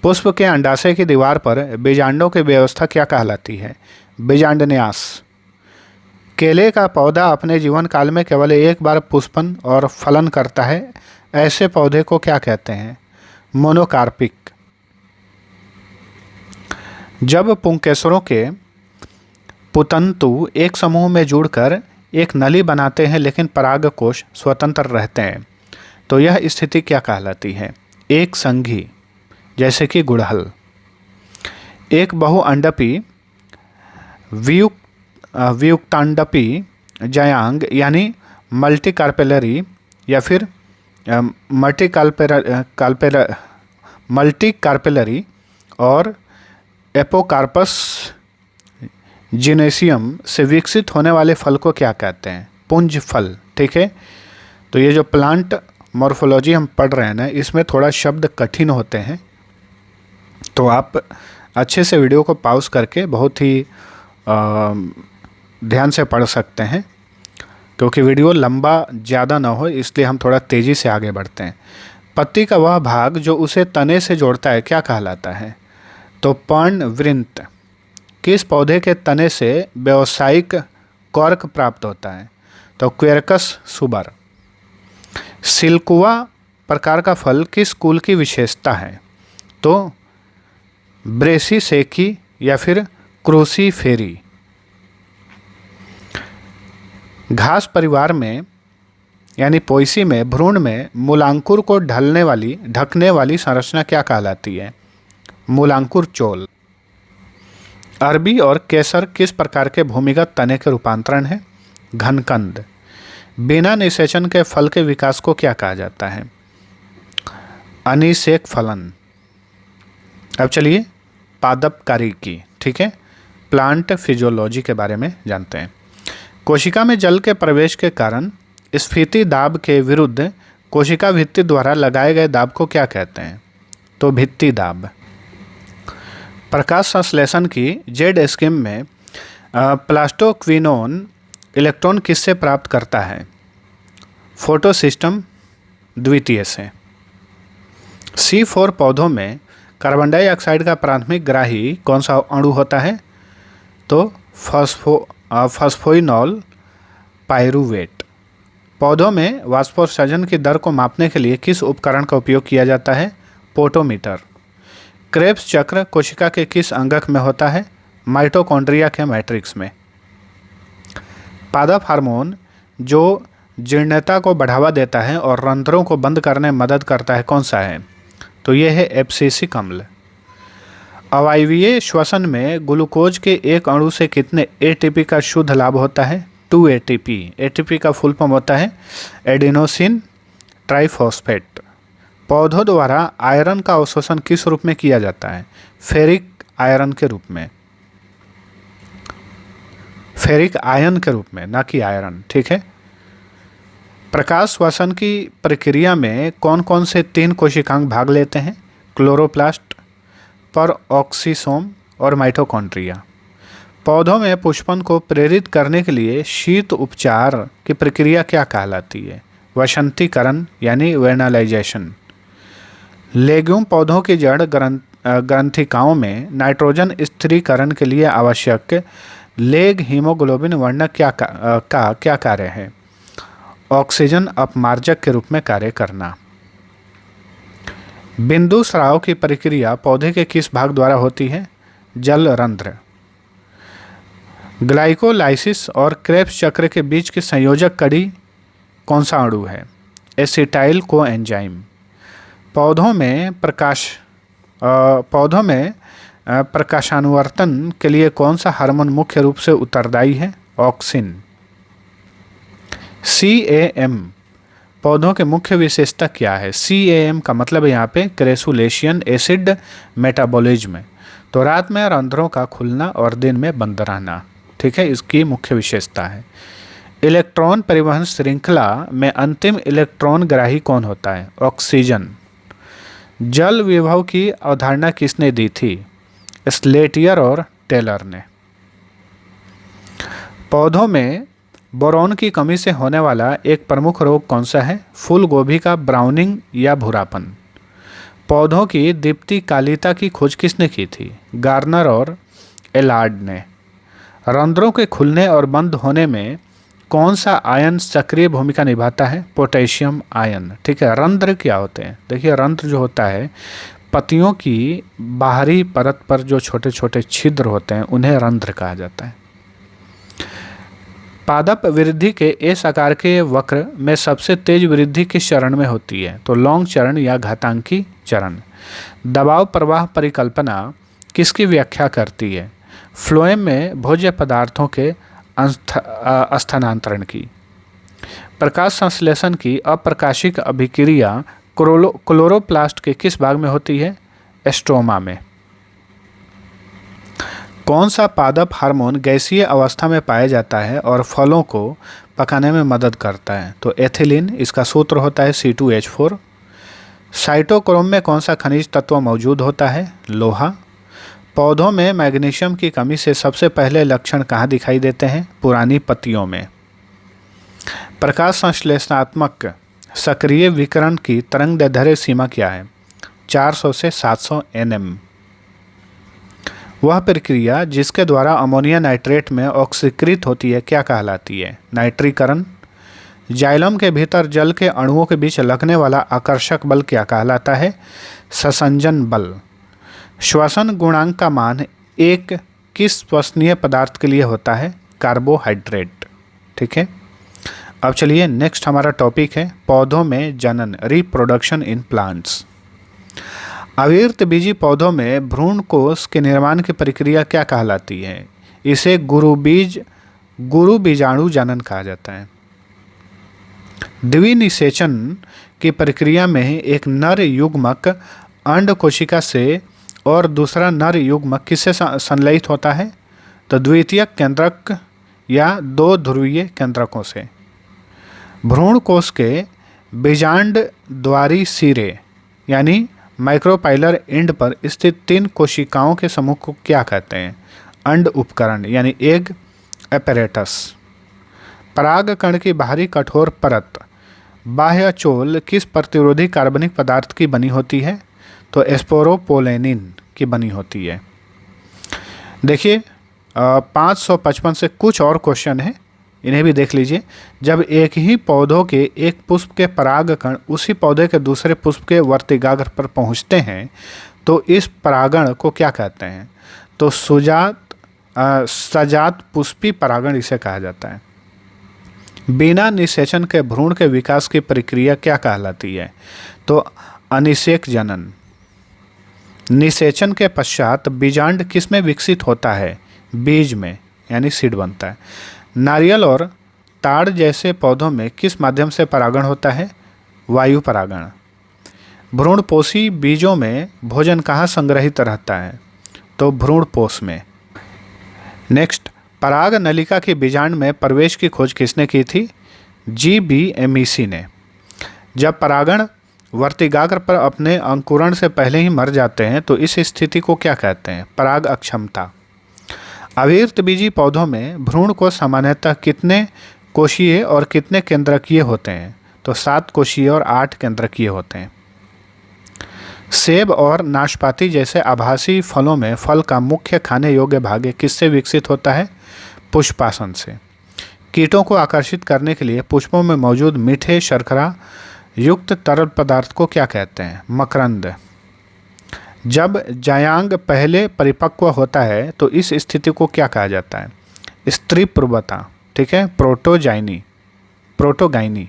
पुष्प के अंडाशय की दीवार पर बीजांडों की व्यवस्था क्या कहलाती है? बीजांडन्यास। केले का पौधा अपने जीवन काल में केवल एक बार पुष्पन और फलन करता है, ऐसे पौधे को क्या कहते हैं? मोनोकार्पिक। जब पुंकेसरों के पुतंतु एक समूह में जुड़कर एक नली बनाते हैं लेकिन परागकोश स्वतंत्र रहते हैं तो यह स्थिति क्या कहलाती है? एक संघी, जैसे कि गुड़हल। एक बहुअंडपी वियुक्तांडपी जयांग यानी मल्टीकार्पेलरी या फिर मल्टीकार्पेलरी और एपोकार्पस जिनेसियम से विकसित होने वाले फल को क्या कहते हैं? पुंज फल, ठीक है। तो ये जो प्लांट मॉर्फोलॉजी हम पढ़ रहे हैं ना, इसमें थोड़ा शब्द कठिन होते हैं, तो आप अच्छे से वीडियो को पॉज करके बहुत ही ध्यान से पढ़ सकते हैं, क्योंकि वीडियो लंबा ज़्यादा ना हो इसलिए हम थोड़ा तेज़ी से आगे बढ़ते हैं। पत्ती का वह भाग जो उसे तने से जोड़ता है क्या कहलाता है? तो पर्णवृंत। किस पौधे के तने से व्यावसायिक कॉर्क प्राप्त होता है? तो क्वेरकस सुबर। सिल्कुआ प्रकार का फल किस कुल की विशेषता है? तो ब्रेसिसेकी या फिर क्रूसीफेरी। घास परिवार में यानी पोएसी में भ्रूण में मूलांकुर को ढकने वाली संरचना क्या कहलाती है? मूलांकुर चोल। अरबी और केसर किस प्रकार के भूमिगत तने के रूपांतरण है? घनकंद। बिना निषेचन के फल के विकास को क्या कहा जाता है? अनिषेक फलन। अब चलिए पादपकारी की, ठीक है, प्लांट फिजियोलॉजी के बारे में जानते हैं। कोशिका में जल के प्रवेश के कारण स्फीति दाब के विरुद्ध कोशिका भित्ति द्वारा लगाए गए दाब को क्या कहते हैं? तो भित्ति दाब। प्रकाश संश्लेषण की जेड स्कीम में प्लास्टोक्विनोन इलेक्ट्रॉन किससे प्राप्त करता है? फोटोसिस्टम द्वितीय से। C4 पौधों में कार्बन डाइऑक्साइड का प्राथमिक ग्राही कौन सा अणु होता है? तो फॉस्फोइनॉल पायरुवेट। पौधों में वाष्पोत्सर्जन की दर को मापने के लिए किस उपकरण का उपयोग किया जाता है? पोटोमीटर। क्रेब्स चक्र कोशिका के किस अंगक में होता है? माइटोकॉन्ड्रिया के मैट्रिक्स में। पादप हार्मोन जो जीर्णता को बढ़ावा देता है और रंध्रों को बंद करने में मदद करता है, कौन सा है? तो यह है एब्सिसिक अम्ल। अवायवीय श्वसन में ग्लूकोज के एक अणु से कितने एटीपी का शुद्ध लाभ होता है? 2 एटीपी। एटीपी का फुल फॉर्म होता है एडिनोसिन ट्राइफॉस्फेट। पौधों द्वारा आयरन का अवशोषण किस रूप में किया जाता है? फेरिक आयरन के रूप में। फेरिक आयन के रूप में, ना कि आयरन। ठीक है। प्रकाश श्वसन की प्रक्रिया में कौन कौन से 3 कोशिकांग भाग लेते हैं? क्लोरोप्लास्ट, परऑक्सीसोम और माइटोकॉन्ड्रिया। पौधों में पुष्पन को प्रेरित करने के लिए शीत उपचार की प्रक्रिया क्या कहलाती है? वसंतीकरण यानी वेर्नलाइजेशन। लेग्यूम पौधों की जड़ ग्रंथिकाओं में नाइट्रोजन स्थिरीकरण के लिए आवश्यक लेग हीमोग्लोबिन वर्णक क्या कार्य है? ऑक्सीजन अपमार्जक के रूप में कार्य करना। बिंदु स्राव की प्रक्रिया पौधे के किस भाग द्वारा होती है? जल रंध्र। ग्लाइकोलाइसिस और क्रेब्स चक्र के बीच की संयोजक कड़ी कौन सा अणु है? Acetyl coenzyme. पौधों में प्रकाशानुवर्तन के लिए कौन सा हार्मोन मुख्य रूप से उत्तरदायी है? ऑक्सिन। CAM पौधों के मुख्य विशेषता क्या है? CAM का मतलब है यहाँ पे क्रेसुलेशियन एसिड मेटाबॉलिज्म। तो रात में रंध्रों का खुलना और दिन में बंद रहना। ठीक है, इसकी मुख्य विशेषता है। इलेक्ट्रॉन परिवहन श्रृंखला में अंतिम इलेक्ट्रॉन ग्राही कौन होता है? ऑक्सीजन। जल विभव की अवधारणा किसने दी थी? स्लेटियर और टेलर ने। पौधों में बोरॉन की कमी से होने वाला एक प्रमुख रोग कौन सा है? फूल गोभी का ब्राउनिंग या भूरापन। पौधों की दीप्तिकालिता की खोज किसने की थी? गार्नर और एलार्ड ने। रंध्रों के खुलने और बंद होने में कौन सा आयन सक्रिय भूमिका निभाता है? Potassium ion. ठीक है। रंध्र क्या होते हैं? देखिए, रंध्र जो होता है पत्तियों की बाहरी परत पर जो छोटे छोटे छिद्र होते हैं उन्हें रंध्र कहा जाता है। पादप वृद्धि के एस आकार के वक्र में सबसे तेज वृद्धि किस चरण में होती है? तो लॉन्ग चरण या घातांकी चरण। दबाव प्रवाह परिकल्पना किसकी व्याख्या करती है? फ्लोएम में भोज्य पदार्थों के स्थानांतरण की। प्रकाश संश्लेषण की अप्रकाशिक अभिक्रिया क्लोरोप्लास्ट के किस भाग में होती है? स्ट्रोमा में। कौन सा पादप हार्मोन गैसीय अवस्था में पाया जाता है और फलों को पकाने में मदद करता है? तो एथिलीन। इसका सूत्र होता है C2H4। साइटोक्रोम में कौन सा खनिज तत्व मौजूद होता है? लोहा। पौधों में मैग्नीशियम की कमी से सबसे पहले लक्षण कहाँ दिखाई देते हैं? पुरानी पत्तियों में। प्रकाश संश्लेषणात्मक सक्रिय विकिरण की तरंगदैर्ध्य सीमा क्या है? 400 से 700 nm। वह प्रक्रिया जिसके द्वारा अमोनिया नाइट्रेट में ऑक्सीकृत होती है क्या कहलाती है? नाइट्रीकरण। जाइलम के भीतर जल के अणुओं के बीच लगने वाला आकर्षक बल क्या कहलाता है? संसंजन बल। श्वसन गुणांक का मान एक किस श्वसनीय पदार्थ के लिए होता है? कार्बोहाइड्रेट। ठीक है। अब चलिए नेक्स्ट हमारा टॉपिक है पौधों में जनन, रिप्रोडक्शन इन प्लांट्स। अविर्त बीजी पौधों में भ्रूण कोश के निर्माण की प्रक्रिया क्या कहलाती है? इसे गुरु बीजाणु जनन कहा जाता है। द्विनिषेचन की प्रक्रिया में एक नर युग्मक अंड कोशिका से और दूसरा नर युग्मक किससे संलयित होता है? तो द्वितीयक केंद्रक या 2 ध्रुवीय केंद्रकों से। भ्रूण कोश के बीजांड द्वारी सिरे यानी माइक्रोपाइलर एंड पर स्थित 3 कोशिकाओं के समूह को क्या कहते हैं? अंड उपकरण यानी एग एपैरेटस। परागकण की बाहरी कठोर परत बाह्य चोल किस प्रतिरोधी कार्बनिक पदार्थ की बनी होती है? तो स्पोरोपोलेनिन की बनी होती है। देखिए 555 से कुछ और क्वेश्चन है, इन्हें भी देख लीजिए। जब एक ही पौधों के एक पुष्प के परागकण उसी पौधे के दूसरे पुष्प के वर्तिकाग्र पर पहुंचते हैं तो इस परागण को क्या कहते हैं? तो सजात पुष्पी परागण इसे कहा जाता है। बिना निषेचन के भ्रूण के विकास की प्रक्रिया क्या कहलाती है? तो अनिषेक जनन। निषेचन के पश्चात बीजांड किस में विकसित होता है? बीज में, यानी सीड बनता है। नारियल और ताड़ जैसे पौधों में किस माध्यम से परागण होता है? वायु परागण। भ्रूणपोषी बीजों में भोजन कहाँ संग्रहित रहता है? तो भ्रूणपोष में। नेक्स्ट, पराग नलिका की बीजांड में प्रवेश की खोज किसने की थी? जी.बी. एमिसी ने। जब परागण वर्तिकाग्र पर अपने अंकुरण से पहले ही मर जाते हैं तो इस स्थिति को क्या कहते हैं? पराग अक्षमता। अविर्तबीजी पौधों में भ्रूण को सामान्यतः कितने कोशीय और कितने केंद्रकीय होते हैं? तो 7 कोशीय और 8 केंद्रकीय होते हैं। सेब और नाशपाती जैसे आभासी फलों में फल का मुख्य खाने योग्य भाग किससे विकसित होता है? पुष्पासन से। कीटों को आकर्षित करने के लिए पुष्पों में मौजूद मीठे शर्करा युक्त तरल पदार्थ को क्या कहते हैं? मकरंद। जब जायांग पहले परिपक्व होता है तो इस स्थिति को क्या कहा जाता है? स्त्री पूर्वता। ठीक है, प्रोटोगाइनी।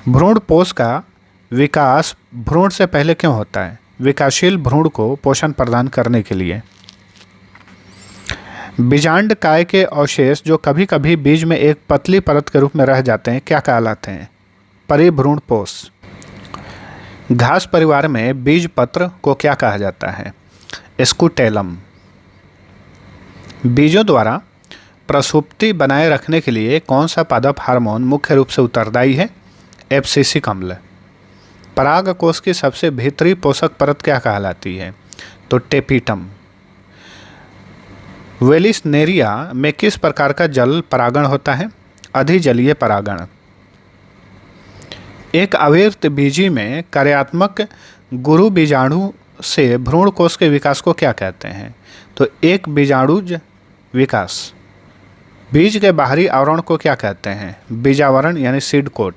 भ्रूणपोष का विकास भ्रूण से पहले क्यों होता है? विकासशील भ्रूण को पोषण प्रदान करने के लिए। बीजांड काय के अवशेष जो कभी कभी बीज में एक पतली परत के रूप में रह जाते हैं क्या कहलाते हैं? परिभ्रूणपोष। घास परिवार में बीज पत्र को क्या कहा जाता है? स्कूटेलम। बीजों द्वारा प्रसुप्ति बनाए रखने के लिए कौन सा पादप हार्मोन मुख्य रूप से उत्तरदायी है? एब्सिसिक अम्ल। परागकोश की सबसे भीतरी पोषक परत क्या कहलाती है? तो टेपिटम। वेलिसनेरिया में किस प्रकार का जल परागण होता है? अधिजलीय परागण। एक अविर्त बीजी में कार्यात्मक गुरु बीजाणु से भ्रूणकोश के विकास को क्या कहते हैं? तो एक बीजाणुज विकास। बीज के बाहरी आवरण को क्या कहते हैं? बीजावरण यानी सीड कोट।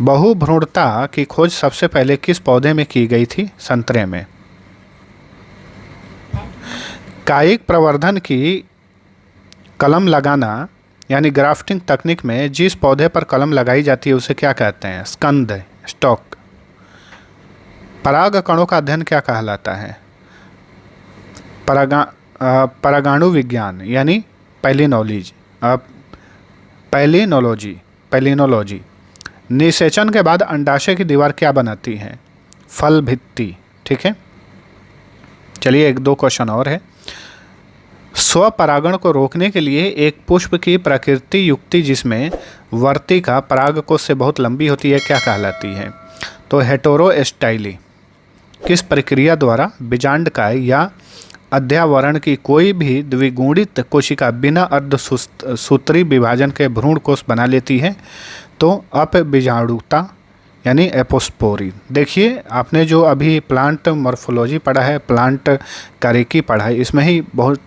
बहुभ्रूणता की खोज सबसे पहले किस पौधे में की गई थी? संतरे में। कायिक प्रवर्धन की कलम लगाना यानी ग्राफ्टिंग तकनीक में जिस पौधे पर कलम लगाई जाती है उसे क्या कहते हैं? स्कंद, स्टॉक। पराग कणों का अध्ययन क्या कहलाता है? परागाणु विज्ञान यानी पैलिनोलॉजी। निषेचन के बाद अंडाशय की दीवार क्या बनाती है? फल भित्ति। ठीक है, चलिए 1-2 क्वेश्चन और है। स्वपरागण को रोकने के लिए एक पुष्प की प्रकृति युक्ति जिसमें वर्तिका परागकोश से बहुत लंबी होती है क्या कहलाती है? तो हेटेरोस्टाइली। किस प्रक्रिया द्वारा बीजांडकाय या अध्यावरण की कोई भी द्विगुणित कोशिका बिना अर्धसूत्री विभाजन के भ्रूणकोश बना लेती है? तो अपबीजाणुता यानी एपोस्पोरी। देखिए, आपने जो अभी प्लांट मॉर्फोलॉजी पढ़ा है, प्लांट कार्यकी पढ़ा है, इसमें ही बहुत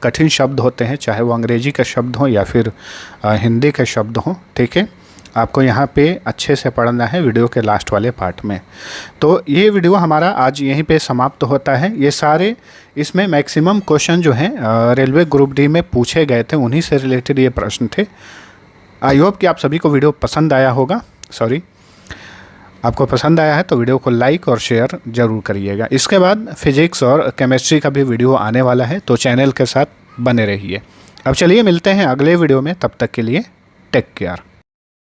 कठिन शब्द होते हैं, चाहे वो अंग्रेजी के शब्द हों या फिर हिंदी के शब्द हों। ठीक है, आपको यहाँ पे अच्छे से पढ़ना है वीडियो के लास्ट वाले पार्ट में। तो ये वीडियो हमारा आज यहीं पे समाप्त होता है। ये सारे इसमें मैक्सिमम क्वेश्चन जो हैं रेलवे ग्रुप डी में पूछे गए थे, उन्हीं से रिलेटेड ये प्रश्न थे। आई होप कि आप सभी को वीडियो पसंद आया होगा। आपको पसंद आया है तो वीडियो को लाइक और शेयर ज़रूर करिएगा। इसके बाद फिजिक्स और केमिस्ट्री का भी वीडियो आने वाला है, तो चैनल के साथ बने रहिए। अब चलिए मिलते हैं अगले वीडियो में, तब तक के लिए टेक केयर।